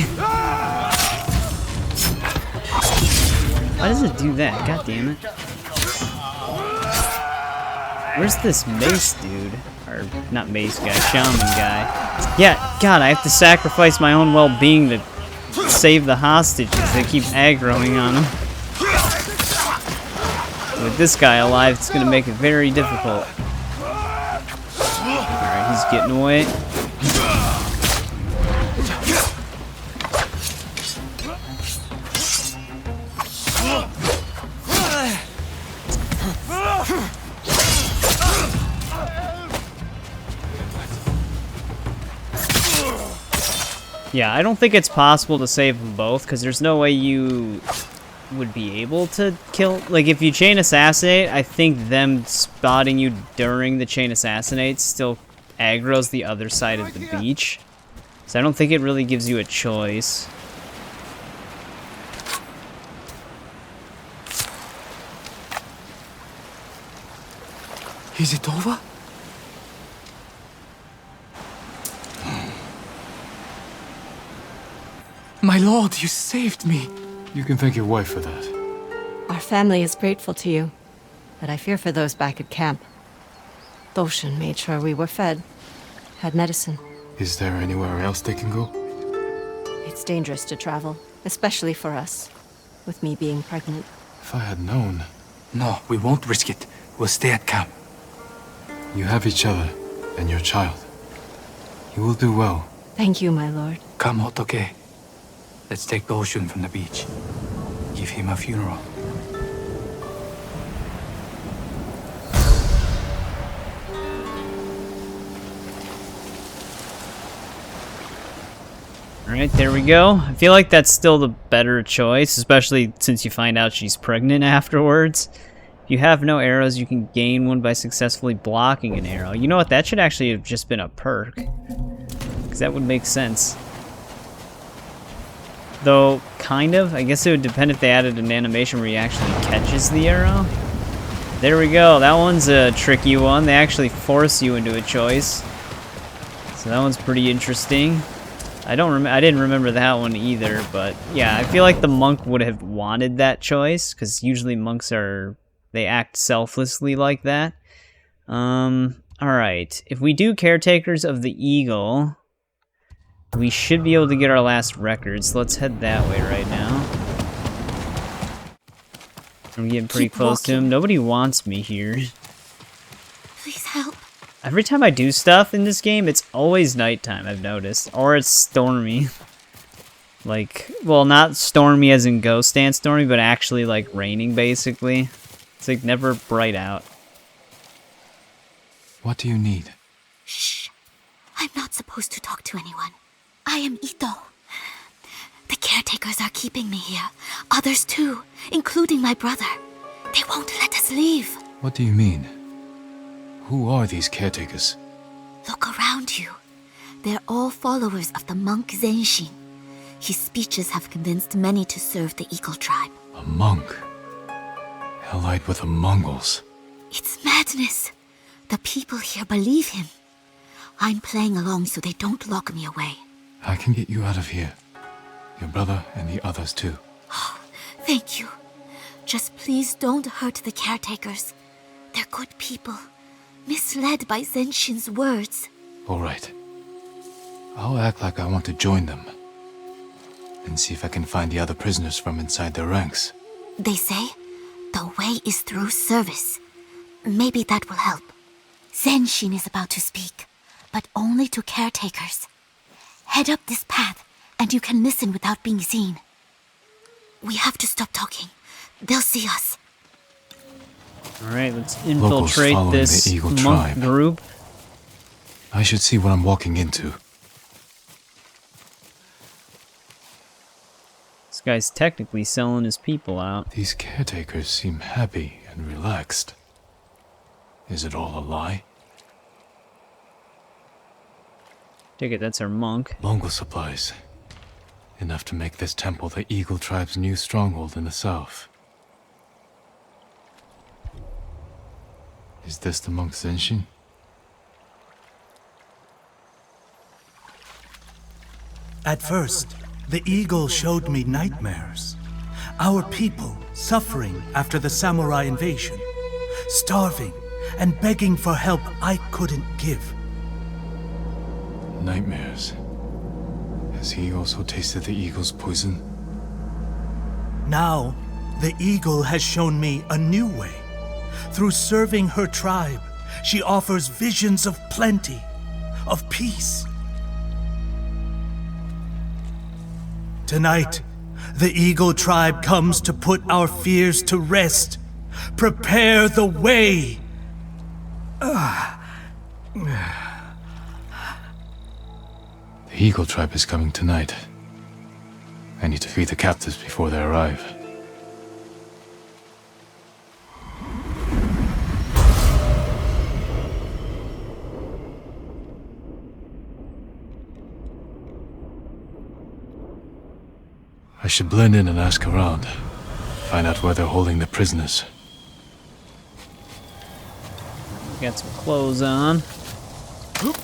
Why does it do that? God damn it. Where's this mace dude? Or, not mace guy, shaman guy. Yeah, god, I have to sacrifice my own well-being to save the hostages. They keep aggroing on him. With this guy alive, it's gonna make it very difficult. Alright, he's getting away. Yeah, I don't think it's possible to save them both, because there's no way you would be able to kill... Like, if you chain assassinate, I think them spotting you during the chain assassinate still aggroes the other side of the beach. So I don't think it really gives you a choice. Is it over? My lord, you saved me. You can thank your wife for that. Our family is grateful to you, but I fear for those back at camp. Doshin made sure we were fed, had medicine. Is there anywhere else they can go? It's dangerous to travel, especially for us, with me being pregnant. If I had known... No, we won't risk it. We'll stay at camp. You have each other and your child. You will do well. Thank you, my lord. Come, Hotoke. Let's take Doshin from the beach. Give him a funeral. Alright, there we go. I feel like that's still the better choice, especially since you find out she's pregnant afterwards. If you have no arrows, you can gain one by successfully blocking an arrow. You know what? That should actually have just been a perk, because that would make sense. Though, kind of. I guess it would depend if they added an animation where he actually catches the arrow. There we go. That one's a tricky one. They actually force you into a choice. So that one's pretty interesting. I didn't remember that one either, but yeah, I feel like the monk would have wanted that choice, because usually monks they act selflessly like that. Alright. If we do Caretakers of the Eagle, we should be able to get our last records. Let's head that way right now. I'm getting pretty close to him. Nobody wants me here. Please help. Every time I do stuff in this game, it's always nighttime, I've noticed. Or it's stormy. Like, well, not stormy as in Ghost Dance stormy, but actually, like, raining, basically. It's, like, never bright out. What do you need? Shh. I'm not supposed to talk to anyone. I am Ito. The caretakers are keeping me here. Others too, including my brother. They won't let us leave. What do you mean? Who are these caretakers? Look around you. They're all followers of the monk Zenshin. His speeches have convinced many to serve the Eagle tribe. A monk? Allied with the Mongols? It's madness. The people here believe him. I'm playing along so they don't lock me away. I can get you out of here. Your brother and the others too. Thank you. Just please don't hurt the caretakers. They're good people, misled by Zenshin's words. All right. I'll act like I want to join them. And see if I can find the other prisoners from inside their ranks. They say the way is through service. Maybe that will help. Zenshin is about to speak, but only to caretakers. Head up this path, and you can listen without being seen. We have to stop talking. They'll see us. Alright, let's Locals infiltrate following this the Eagle monk tribe. group. I should see what I'm walking into. This guy's technically selling his people out. These caretakers seem happy and relaxed. Is it all a lie? Take it, that's our monk. Mongol supplies. Enough to make this temple the Eagle tribe's new stronghold in the south. Is this the monk Zenshin? At first, the eagle showed me nightmares. Our people suffering after the samurai invasion, starving and begging for help I couldn't give. Nightmares. Has he also tasted the eagle's poison? Now, the eagle has shown me a new way. Through serving her tribe, she offers visions of plenty, of peace. Tonight, the Eagle tribe comes to put our fears to rest. Prepare the way! The Eagle tribe is coming tonight. I need to feed the captives before they arrive. I should blend in and ask around. Find out where they're holding the prisoners. Got some clothes on. Dude,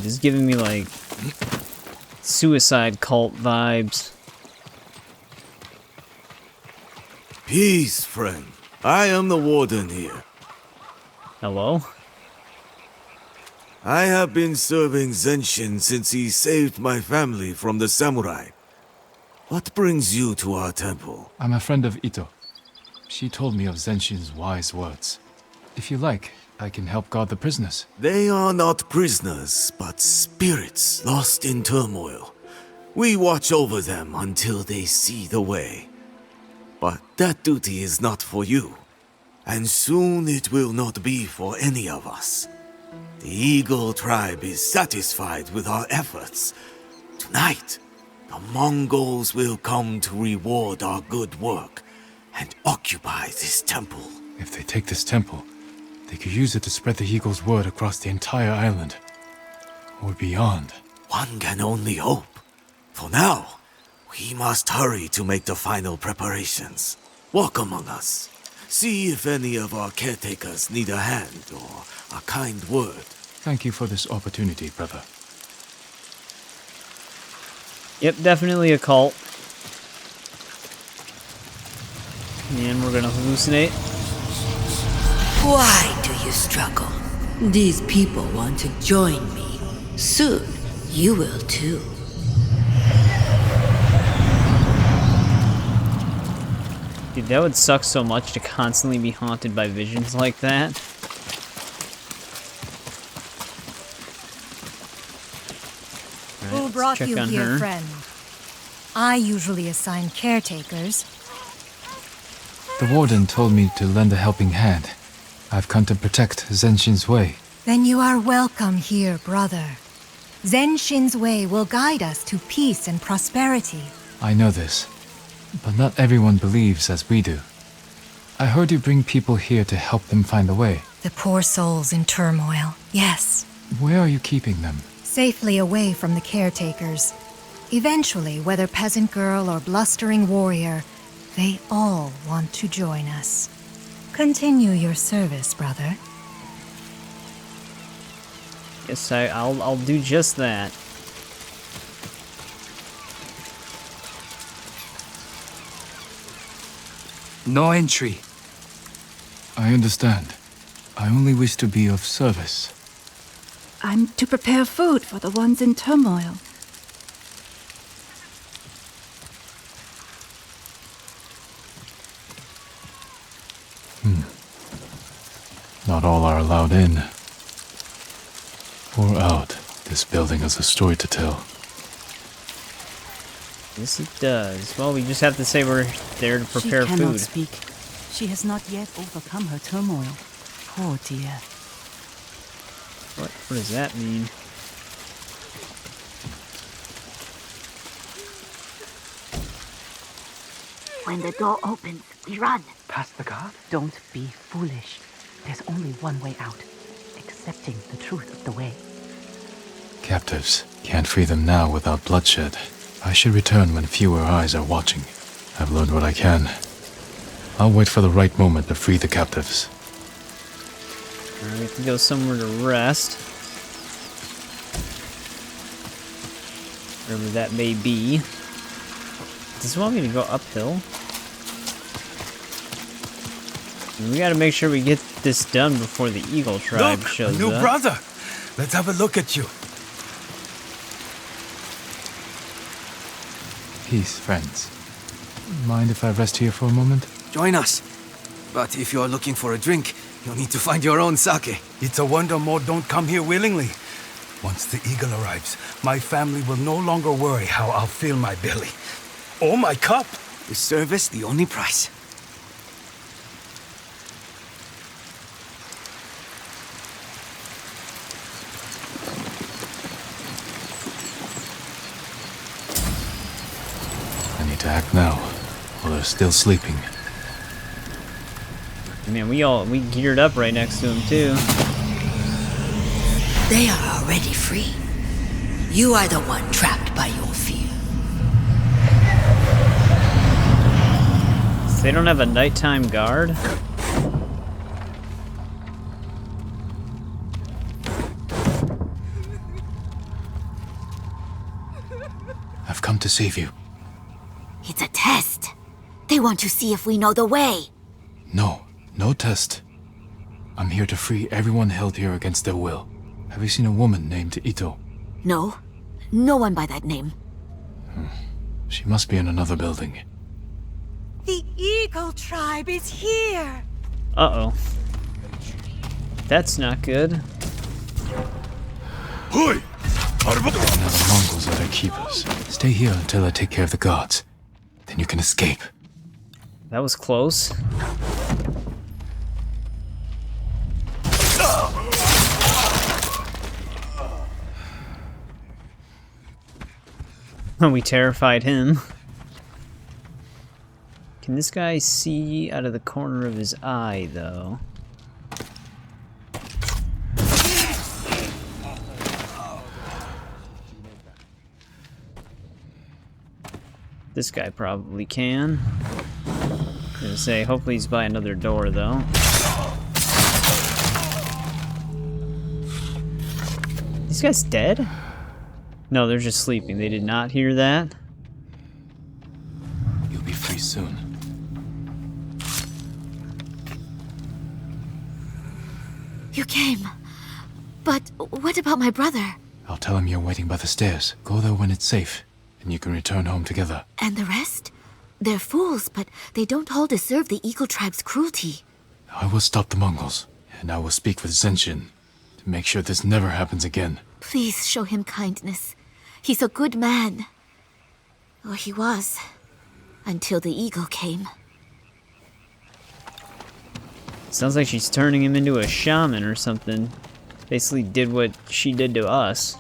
this is giving me like suicide cult vibes. Peace, friend. I am the warden here. Hello? I have been serving Zenshin since he saved my family from the samurai. What brings you to our temple? I'm a friend of Ito. She told me of Zenshin's wise words. If you like, I can help guard the prisoners. They are not prisoners, but spirits lost in turmoil. We watch over them until they see the way. But that duty is not for you. And soon it will not be for any of us. The Eagle tribe is satisfied with our efforts. Tonight, the Mongols will come to reward our good work and occupy this temple. If they take this temple, they could use it to spread the Eagle's word across the entire island. Or beyond. One can only hope. For now, we must hurry to make the final preparations. Walk among us. See if any of our caretakers need a hand or a kind word. Thank you for this opportunity, brother. Yep, definitely a cult. And we're gonna hallucinate. Why do you struggle? These people want to join me. Soon, you will too. Dude, that would suck so much to constantly be haunted by visions like that. Who brought you here, friend? I usually assign caretakers. The warden told me to lend a helping hand. I've come to protect Zenshin's way. Then you are welcome here, brother. Zenshin's way will guide us to peace and prosperity. I know this, but not everyone believes as we do. I heard you bring people here to help them find the way. The poor souls in turmoil, yes. Where are you keeping them? Safely away from the caretakers. Eventually, whether peasant girl or blustering warrior, they all want to join us. Continue your service, brother. Yes, I'll do just that. No entry. I understand. I only wish to be of service. I'm to prepare food for the ones in turmoil. Not all are allowed in. Or out. This building has a story to tell. Yes, it does. Well, we just have to say we're there to prepare She cannot food. speak. She has not yet overcome her turmoil. Poor dear. What does that mean? When the door opens, we run. Past the guard? Don't be foolish. There's only one way out. Accepting the truth of the way. Captives. Can't free them now without bloodshed. I should return when fewer eyes are watching. I've learned what I can. I'll wait for the right moment to free the captives. Alright, we can go somewhere to rest. Wherever that may be. Does it want me to go uphill? We gotta make sure we get this done before the Eagle tribe Look, shows new up. brother. Let's have a look at you. Peace, friends. Mind if I rest here for a moment? Join us. But if you're looking for a drink, you'll need to find your own sake. It's a wonder more don't come here willingly. Once the Eagle arrives, my family will no longer worry how I'll fill my belly. Or my cup. The service, the only price. I need to act now, while they're still sleeping. Man, we geared up right next to him too. They are already free. You are the one trapped by your fear. So they don't have a nighttime guard? I've come to save you. It's a test. They want to see if we know the way. No test. I'm here to free everyone held here against their will. Have you seen a woman named Ito? No. No one by that name. She must be in another building. The Eagle tribe is here! Uh-oh. That's not good. Now the Mongols are their keepers. Stay here until I take care of the guards. Then you can escape. That was close. We terrified him. Can this guy see out of the corner of his eye, though? This guy probably can. I'm gonna say, hopefully he's by another door, though. These guys dead? No, they're just sleeping. They did not hear that. You'll be free soon. You came. But what about my brother? I'll tell him you're waiting by the stairs. Go there when it's safe, and you can return home together. And the rest? They're fools, but they don't all deserve the Eagle tribe's cruelty. I will stop the Mongols, and I will speak with Zenshin to make sure this never happens again. Please show him kindness. He's a good man. Or he was. Until the Eagle came. Sounds like she's turning him into a shaman or something. Basically did what she did to us.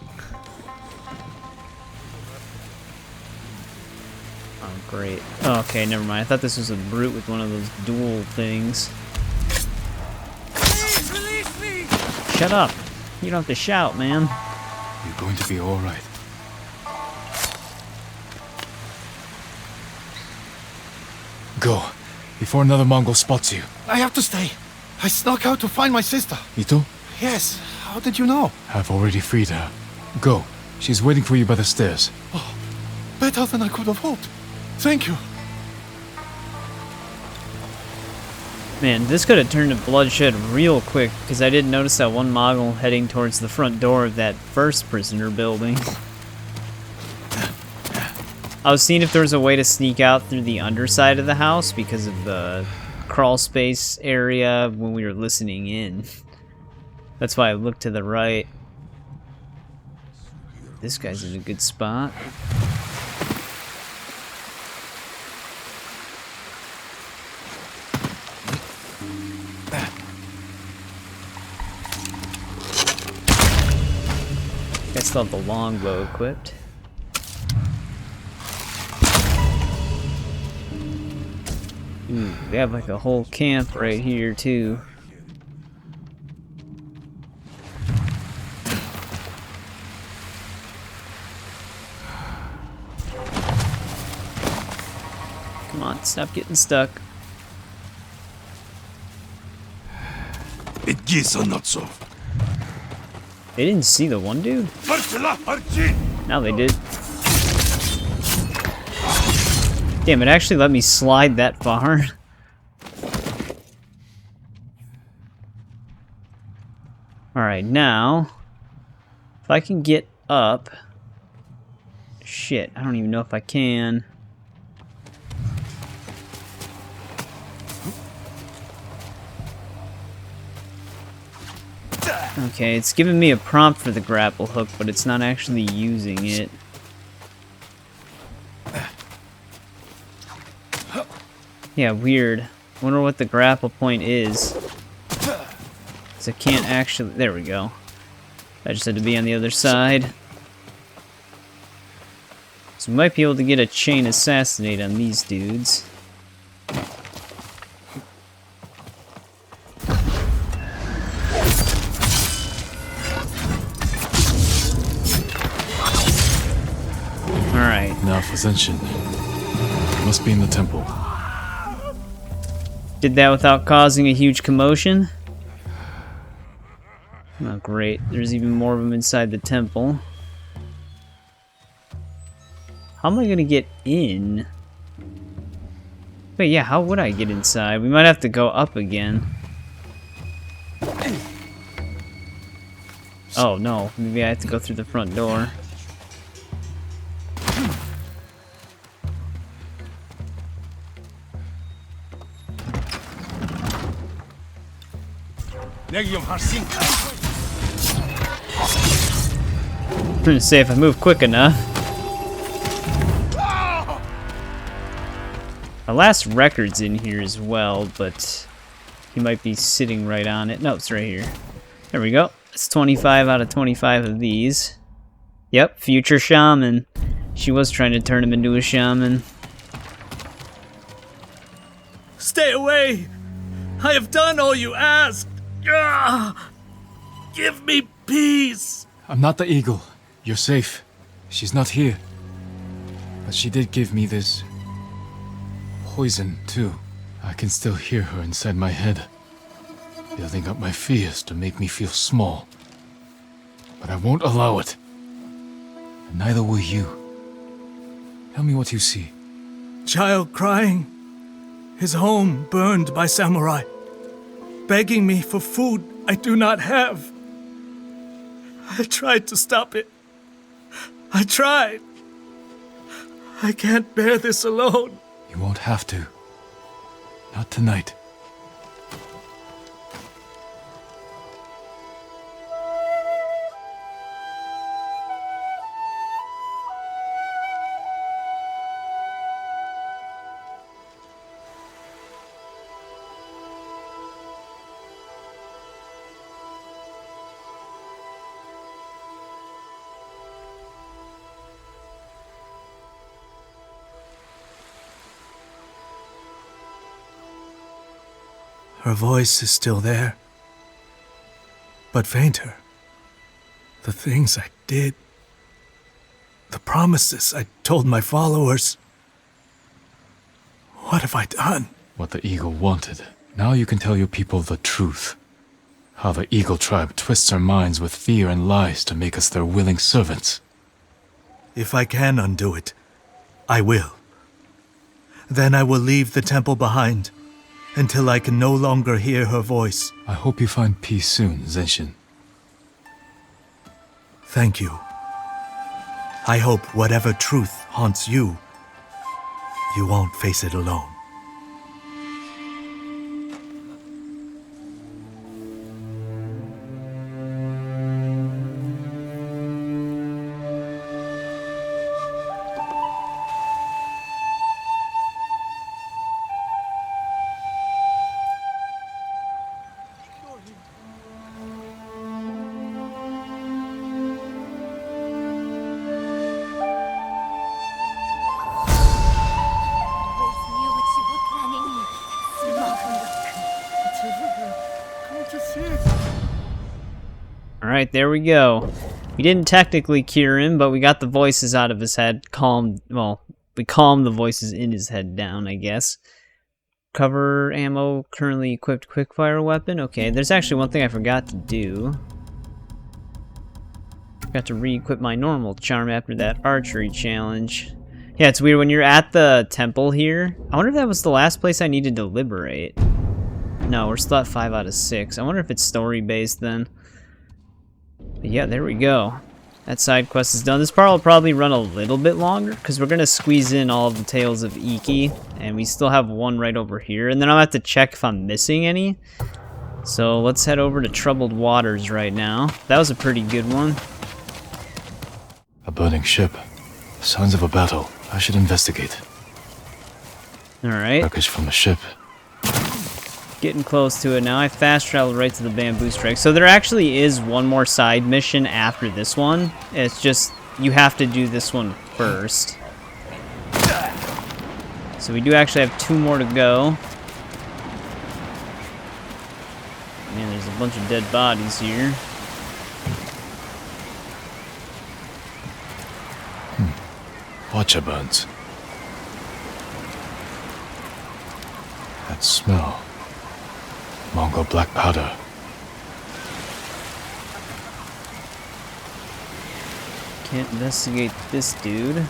Oh, great. Oh, okay, never mind. I thought this was a brute with one of those dual things. Please release me! Shut up. You don't have to shout, man. You're going to be all right. Go, before another Mongol spots you. I have to stay. I snuck out to find my sister. Ito? Yes. How did you know? I've already freed her. Go. She's waiting for you by the stairs. Better than I could have hoped. Thank you. Man, this could have turned to bloodshed real quick, because I didn't notice that one Mongol heading towards the front door of that first prisoner building. I was seeing if there was a way to sneak out through the underside of the house because of the crawl space area when we were listening in. That's why I looked to the right. This guy's in a good spot. I still have the longbow equipped. Ooh, we have like a whole camp right here too. Come on, stop getting stuck. They didn't see the one dude? Now they did. Damn, it actually let me slide that far. Alright, now, if I can get up... Shit, I don't even know if I can. Okay, it's giving me a prompt for the grapple hook, but it's not actually using it. Yeah, weird. Wonder what the grapple point is. 'Cause I can't actually... There we go. I just had to be on the other side. So we might be able to get a chain assassinate on these dudes. Alright. Now for Zenshin. Must be in the temple. Did that without causing a huge commotion? Oh, great. There's even more of them inside the temple. How am I gonna get in? Wait, yeah, how would I get inside? We might have to go up again. Oh, no. Maybe I have to go through the front door. I'm gonna say if I move quick enough. My last record's in here as well, but he might be sitting right on it. No, it's right here. There we go. It's 25 out of 25 of these. Yep, future shaman. She was trying to turn him into a shaman. Stay away! I have done all you asked! Give me peace! I'm not the eagle. You're safe. She's not here. But she did give me this... poison, too. I can still hear her inside my head, building up my fears to make me feel small. But I won't allow it. And neither will you. Tell me what you see. Child crying. His home burned by samurai. Begging me for food I do not have. I tried to stop it. I tried. I can't bear this alone. You won't have to. Not tonight. Her voice is still there, but fainter. The things I did, the promises I told my followers. What have I done? What the eagle wanted. Now you can tell your people the truth. How the eagle tribe twists our minds with fear and lies to make us their willing servants. If I can undo it, I will. Then I will leave the temple behind until I can no longer hear her voice. I hope you find peace soon, Zenshin. Thank you. I hope whatever truth haunts you, you won't face it alone. Alright, there we go. We didn't technically cure him, but we got the voices out of his head. We calmed the voices in his head down, I guess. Cover ammo, currently equipped quickfire weapon. Okay, there's actually one thing I forgot to do. Forgot to re-equip my normal charm after that archery challenge. Yeah, it's weird when you're at the temple here. I wonder if that was the last place I needed to liberate. No, we're still at 5 out of 6. I wonder if it's story-based then. But yeah, there we go. That side quest is done. This part will probably run a little bit longer because we're going to squeeze in all of the Tales of Iki. And we still have one right over here. And then I'll have to check if I'm missing any. So let's head over to Troubled Waters right now. That was a pretty good one. A burning ship. Signs of a battle. I should investigate. Alright. Wreckage from the ship. Getting close to it now. I fast traveled right to the bamboo strike. So there actually is one more side mission after this one. It's just you have to do this one first. So we do actually have 2 more to go. Man, there's a bunch of dead bodies here. Watcher burns. That smell. Mongol black powder. Can't investigate this dude.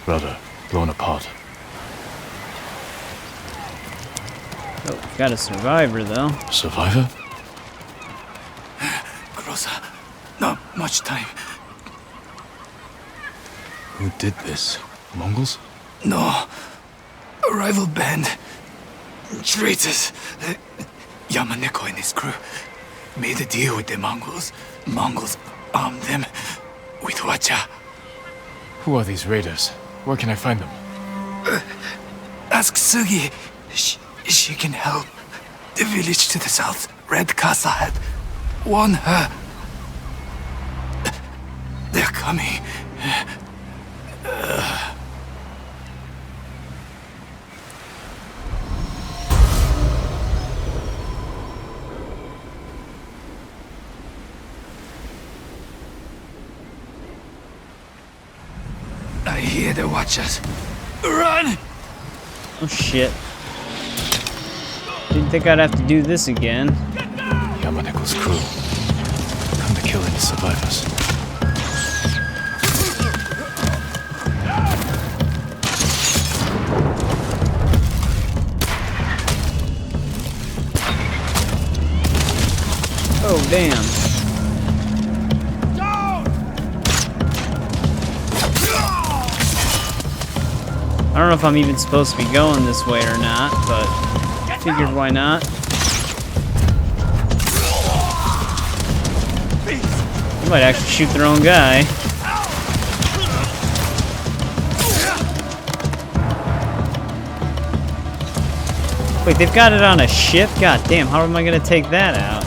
Rudder, blown apart. Oh, got a survivor though. Survivor? Groza, not much time. Who did this? Mongols? No. A rival band. Traitors. Yamaneko and his crew made a deal with the Mongols. Mongols armed them with wacha. Who are these raiders? Where can I find them? Ask Sugi. She can help. The village to the south, Red Casa had. Warn her. They're coming. I hear the watchers. Run! Oh shit. Didn't think I'd have to do this again. Yamaneko's crew. Come to kill any survivors. Oh damn. I don't know if I'm even supposed to be going this way or not, but figured why not. They might actually shoot their own guy. Wait, they've got it on a ship? God damn, how am I gonna take that out?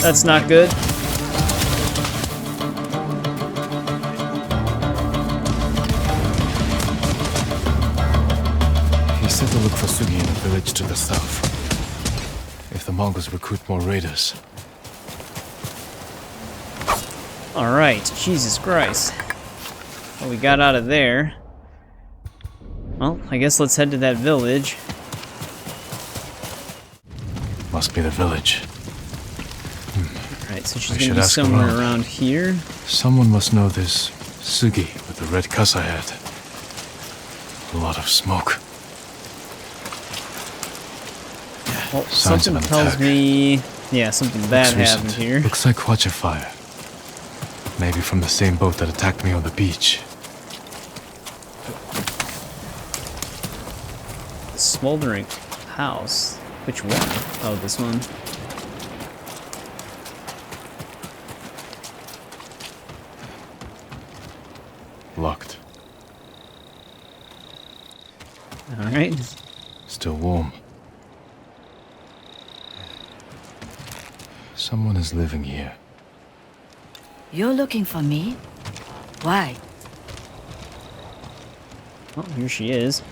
That's not good. He said to look for Sugi in the village to the south. If the Mongols recruit more raiders. Alright, Jesus Christ. Well, we got out of there. Well, I guess let's head to that village. Must be the village. Alright, so she's gonna be somewhere around here. Someone must know this Sugi with the red casa hat. A lot of smoke. Well, something tells me... Yeah, something bad happened here. Looks like watch a fire. Maybe from the same boat that attacked me on the beach. Smoldering house. Which one? Oh, this one. Locked. Alright. Still warm. Someone is living here. You're looking for me? Why? Oh, here she is.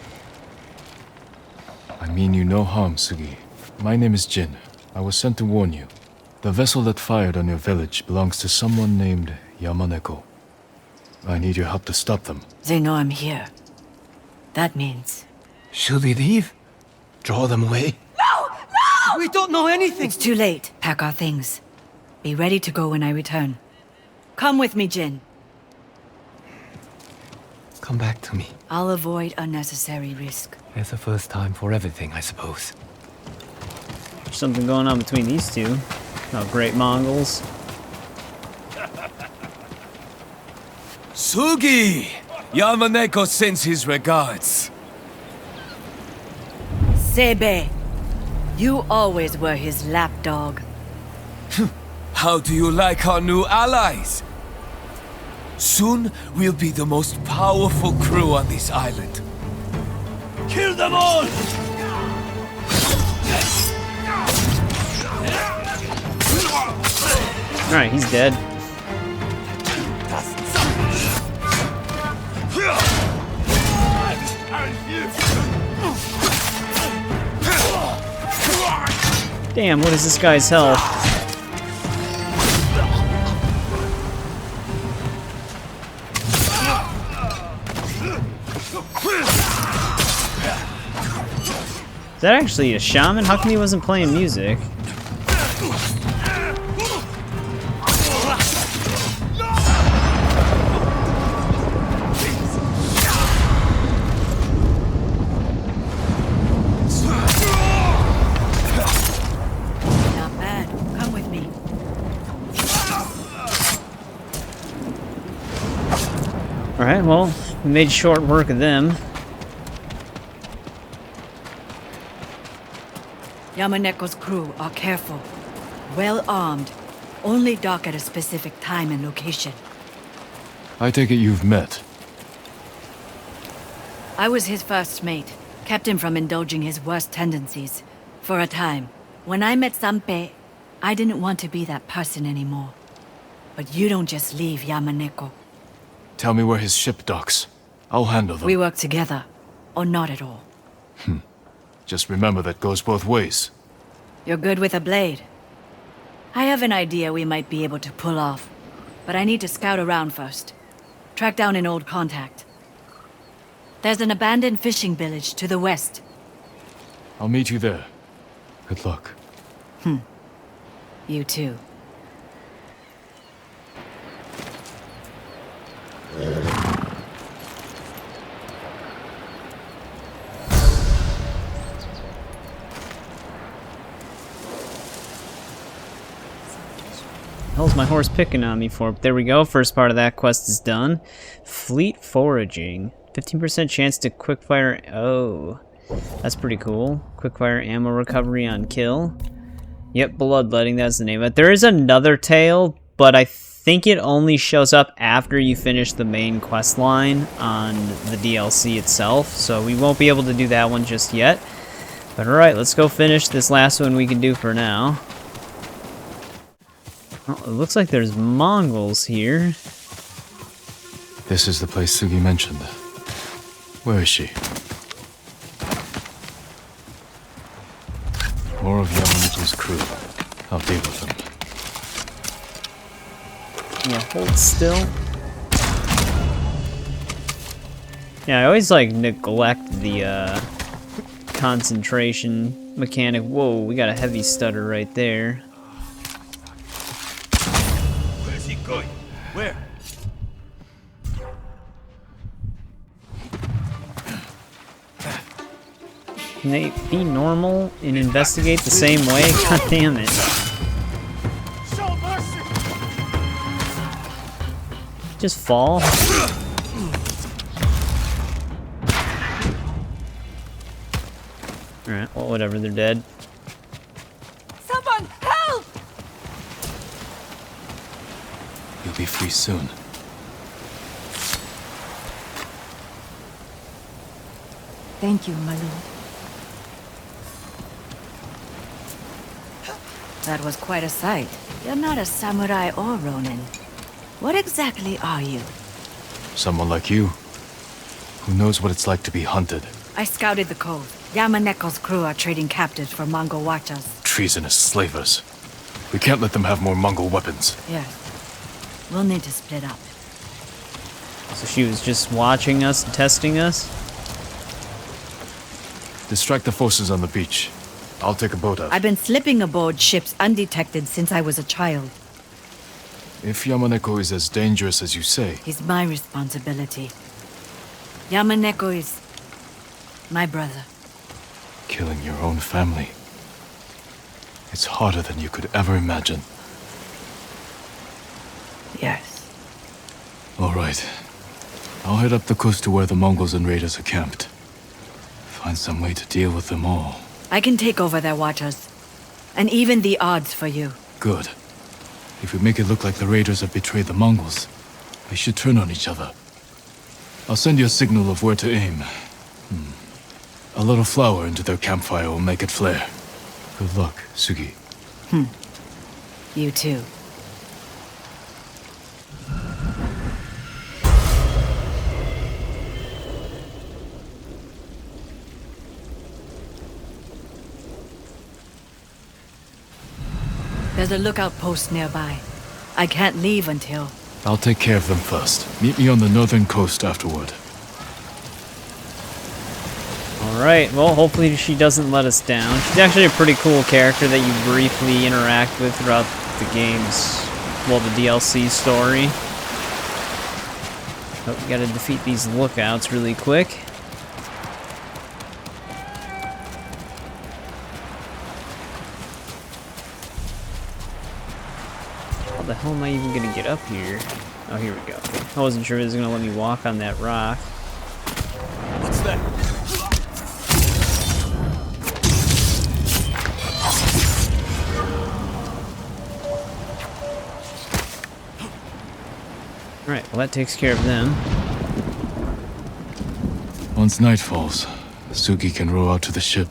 I mean you no harm, Sugi. My name is Jin. I was sent to warn you. The vessel that fired on your village belongs to someone named Yamaneko. I need your help to stop them. They know I'm here. That means... Should we leave? Draw them away? No! No! We don't know anything! It's too late. Pack our things. Be ready to go when I return. Come with me, Jin. Come back to me. I'll avoid unnecessary risk. It's the first time for everything, I suppose. There's something going on between these two. Oh, great Mongols. Sugi! Yamaneko sends his regards. Sebe, you always were his lapdog. How do you like our new allies? Soon we'll be the most powerful crew on this island. Kill them all! Alright, he's dead. Damn, what is this guy's health? Is that actually a shaman? How come he wasn't playing music? Not bad. Come with me. Alright, well, we made short work of them. Yamaneko's crew are careful, well armed, only dock at a specific time and location. I take it you've met. I was his first mate, kept him from indulging his worst tendencies, for a time. When I met Sanpei, I didn't want to be that person anymore. But you don't just leave Yamaneko. Tell me where his ship docks. I'll handle them. We work together, or not at all. Just remember that goes both ways. You're good with a blade. I have an idea we might be able to pull off, but I need to scout around first. Track down an old contact. There's an abandoned fishing village to the west. I'll meet you there. Good luck. You too. Hell's my horse picking on me for? There we go. First part of that quest is done. Fleet foraging. 15% chance to quickfire. Oh, that's pretty cool. Quickfire ammo recovery on kill. Yep, bloodletting. That's the name of it. There is another tale, but I think it only shows up after you finish the main quest line on the DLC itself. So we won't be able to do that one just yet. But alright, let's go finish this last one we can do for now. Well, it looks like there's Mongols here. This is the place Sugi mentioned. Where is she? More of Yamaneko's crew. I'll deal with them. Yeah, hold still. Yeah, I always like neglect the concentration mechanic. Whoa, we got a heavy stutter right there. Where's he going? Where? Can they be normal and investigate the same way? God damn it. Show mercy! Just fall? Alright, well, whatever, they're dead. Someone, help! You'll be free soon. Thank you, my lord. That was quite a sight. You're not a samurai or ronin. What exactly are you? Someone like you, who knows what it's like to be hunted. I scouted the cove. Yamaneko's crew are trading captives for Mongol watchers. Treasonous slavers. We can't let them have more Mongol weapons. Yes. We'll need to split up. So she was just watching us and testing us? Distract the forces on the beach. I'll take a boat out. I've been slipping aboard ships undetected since I was a child. If Yamaneko is as dangerous as you say... He's my responsibility. Yamaneko is my brother. Killing your own family. It's harder than you could ever imagine. Yes. All right. I'll head up the coast to where the Mongols and raiders are camped. Find some way to deal with them all. I can take over their watchers. And even the odds for you. Good. If we make it look like the raiders have betrayed the Mongols, they should turn on each other. I'll send you a signal of where to aim. A little flour into their campfire will make it flare. Good luck, Sugi. You too. There's a lookout post nearby. I can't leave until... I'll take care of them first. Meet me on the northern coast afterward. Alright, well, hopefully she doesn't let us down. She's actually a pretty cool character that you briefly interact with throughout the game's, well, the DLC story. But we gotta defeat these lookouts really quick. How the hell am I even gonna get up here? Oh, here we go. I wasn't sure it was gonna let me walk on that rock. What's that? Alright, well that takes care of them. Once night falls, Sugi can row out to the ship.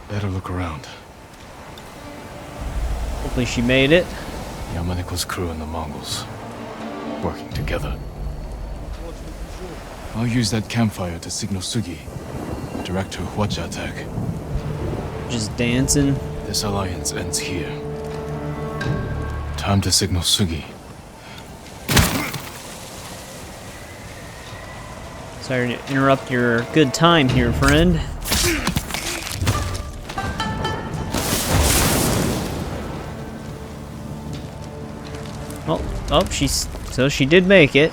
Better look around. Hopefully she made it. Yamaneko's crew and the Mongols, working together. I'll use that campfire to signal Sugi. Direct her Hwacha attack. Just dancing. This alliance ends here. Time to signal Sugi. Sorry to interrupt your good time here, friend. Oh, so she did make it.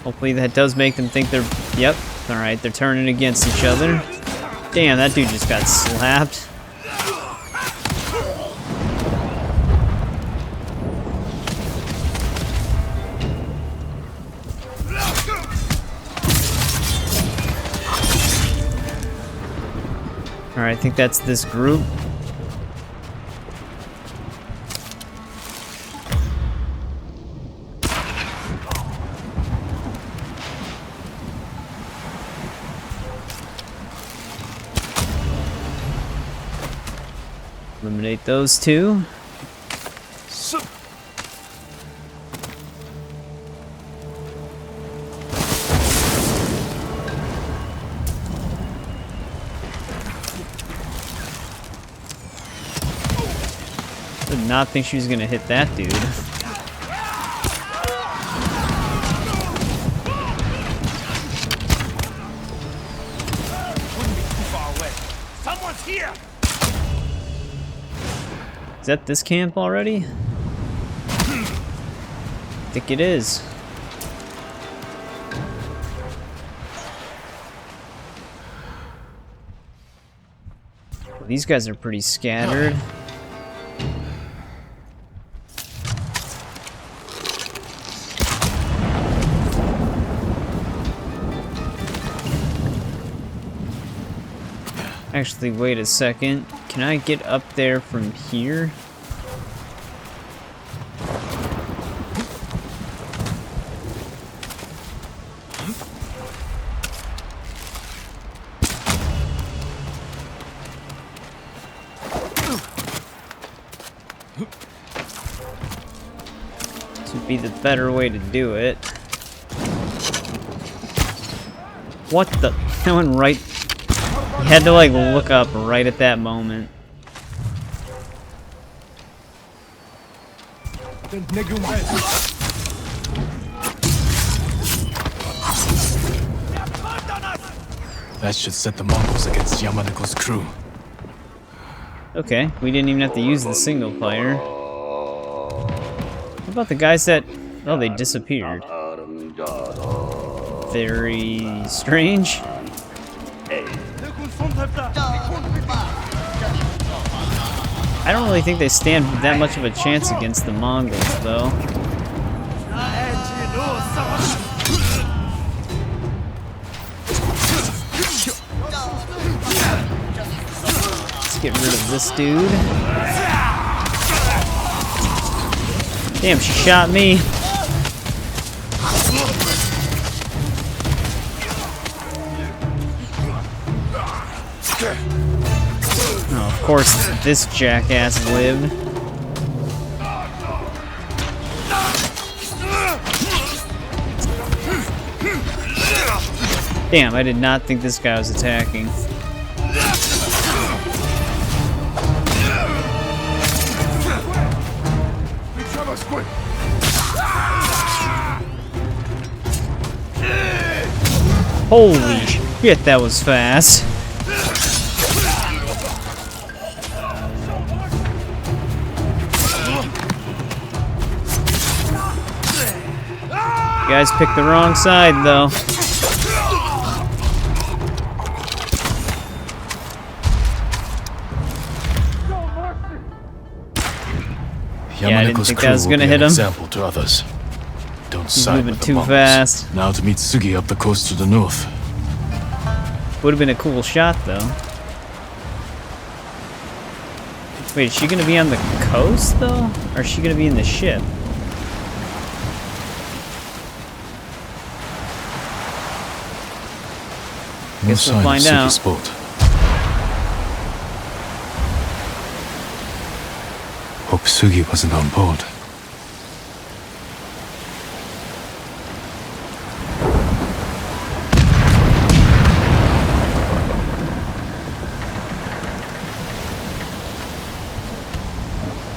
Hopefully that does make them think they're, yep, alright, they're turning against each other. Damn, that dude just got slapped. Alright, I think that's this group. Eliminate those two. not think she was gonna hit that dude. Someone's here! Is that this camp already? I think it is. Well, these guys are pretty scattered. Actually, wait a second. Can I get up there from here? This would be the better way to do it. What the? That went right. You had to like look up right at that moment. That should set the Mongols against Yamaneko's crew. Okay, we didn't even have to use the single player. What about the guys that... Oh, they disappeared. Very strange. I don't really think they stand that much of a chance against the Mongols, though. Let's get rid of this dude. Damn, she shot me. Oh, of course, this jackass lived. Damn, I did not think this guy was attacking. Holy shit, that was fast. You guys picked the wrong side, though. Yeah, I didn't think that was gonna hit him. Example to others. Don't side moving with the too Mongols. fast. Now to meet Sugi up the coast to the north. Would have been a cool shot, though. Wait, is she gonna be on the coast, though? Or is she gonna be in the ship? Guess we'll find out. Boat. Hope Sugi wasn't on board.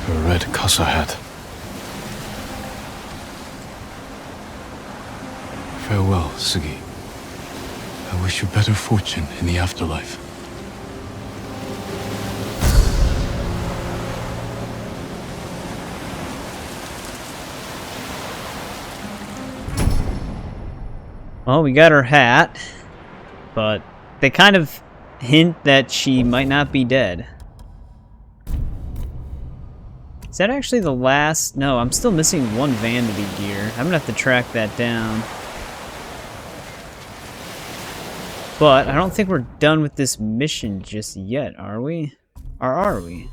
Her red casa hat. Farewell, Sugi. I wish you better fortune in the afterlife. Well, we got her hat, but they kind of hint that she might not be dead. Is that actually the last? No, I'm still missing one vanity gear. I'm gonna have to track that down. But I don't think we're done with this mission just yet, are we? Or are we?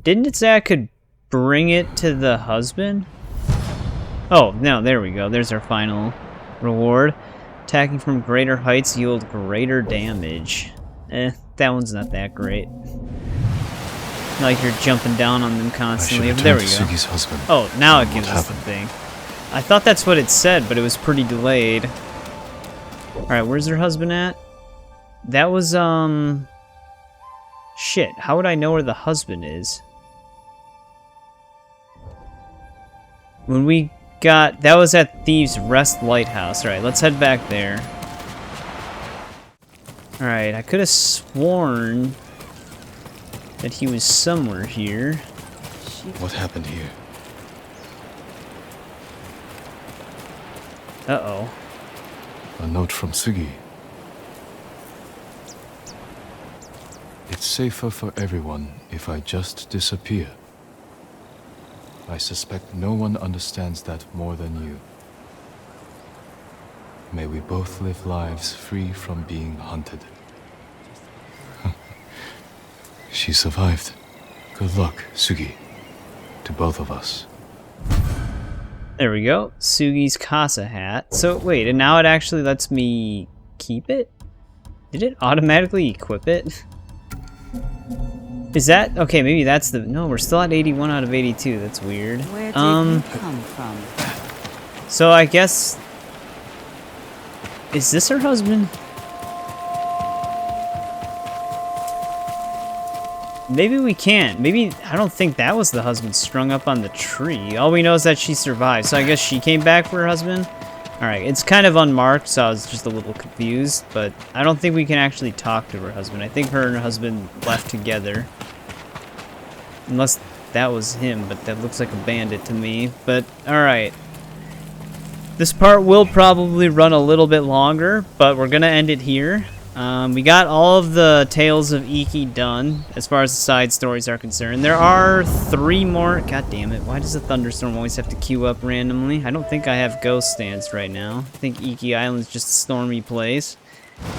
Didn't it say I could bring it to the husband? Oh, no, there we go. There's our final reward. Attacking from greater heights yield greater damage. That one's not that great. Not like you're jumping down on them constantly. There we go. Sugi's husband. Oh, now it gives us the thing. I thought that's what it said, but it was pretty delayed. Alright, where's her husband at? That was, Shit, how would I know where the husband is? When we got... That was at Thieves' Rest Lighthouse. Alright, let's head back there. Alright, I could have sworn that he was somewhere here. What happened here? Uh-oh. A note from Sugi. It's safer for everyone if I just disappear. I suspect no one understands that more than you. May we both live lives free from being hunted. She survived. Good luck, Sugi. To both of us. There we go. Sugi's Casa hat. So, wait, and now it actually lets me keep it? Did it automatically equip it? Is that... Okay, maybe that's the... No, we're still at 81 out of 82. That's weird. Where did you come from? So, I guess... Is this her husband? Maybe we can't. Maybe... I don't think that was the husband strung up on the tree. All we know is that she survived. So I guess she came back for her husband? Alright, it's kind of unmarked, so I was just a little confused. But I don't think we can actually talk to her husband. I think her and her husband left together. Unless that was him, but that looks like a bandit to me. But, alright. This part will probably run a little bit longer, but we're gonna end it here. We got all of the Tales of Iki done, as far as the side stories are concerned. There are 3 more... God damn it, why does the thunderstorm always have to queue up randomly? I don't think I have ghost stance right now. I think Iki Island's just a stormy place.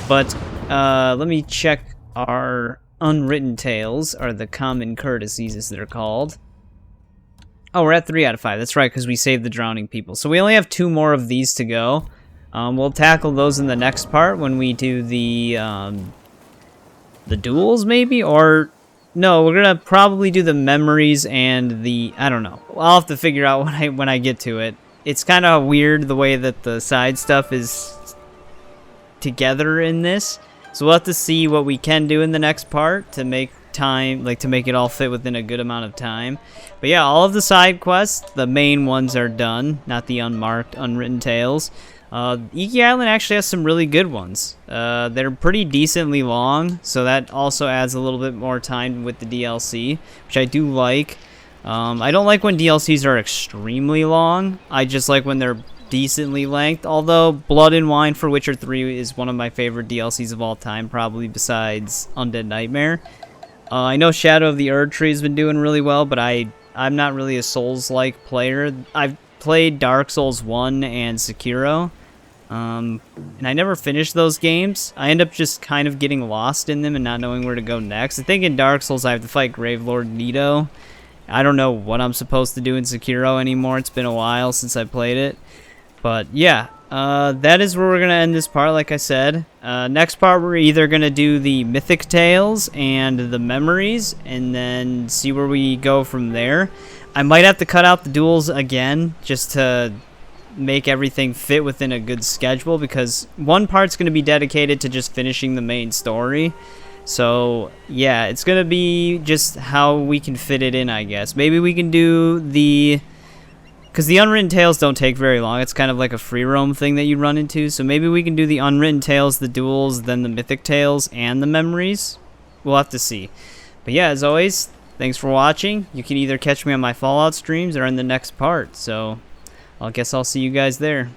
But, let me check our Unwritten Tales, or the Common Courtesies as they're called. Oh, we're at 3 out of 5, that's right, because we saved the drowning people. So we only have 2 more of these to go. We'll tackle those in the next part when we do the duels, maybe? Or, no, we're gonna probably do the memories and the, I don't know. I'll have to figure out when I get to it. It's kind of weird the way that the side stuff is together in this. So we'll have to see what we can do in the next part to make time, like to make it all fit within a good amount of time. But yeah, all of the side quests, the main ones are done, not the unmarked, unwritten tales. Iki Island actually has some really good ones. They're pretty decently long, so that also adds a little bit more time with the DLC, which I do like. I don't like when DLCs are extremely long. I just like when they're decently length, although Blood and Wine for Witcher 3 is one of my favorite DLCs of all time, probably besides Undead Nightmare. I know Shadow of the Erd Tree has been doing really well, but I'm not really a Souls-like player. I've played Dark Souls 1 and Sekiro, and I never finished those games. I end up just kind of getting lost in them and not knowing where to go next. I think in Dark Souls I have to fight Gravelord Nito. I don't know what I'm supposed to do in Sekiro anymore. It's been a while since I played it. But yeah, that is where we're going to end this part, like I said. Next part, we're either going to do the Mythic Tales and the Memories, and then see where we go from there. I might have to cut out the duels again, just to make everything fit within a good schedule, because one part's going to be dedicated to just finishing the main story. So, yeah, it's going to be just how we can fit it in, I guess. Maybe we can do the... Because the Unwritten Tales don't take very long. It's kind of like a free roam thing that you run into. So maybe we can do the Unwritten Tales, the duels, then the Mythic Tales, and the Memories. We'll have to see. But yeah, as always, thanks for watching. You can either catch me on my Fallout streams or in the next part. So I guess I'll see you guys there.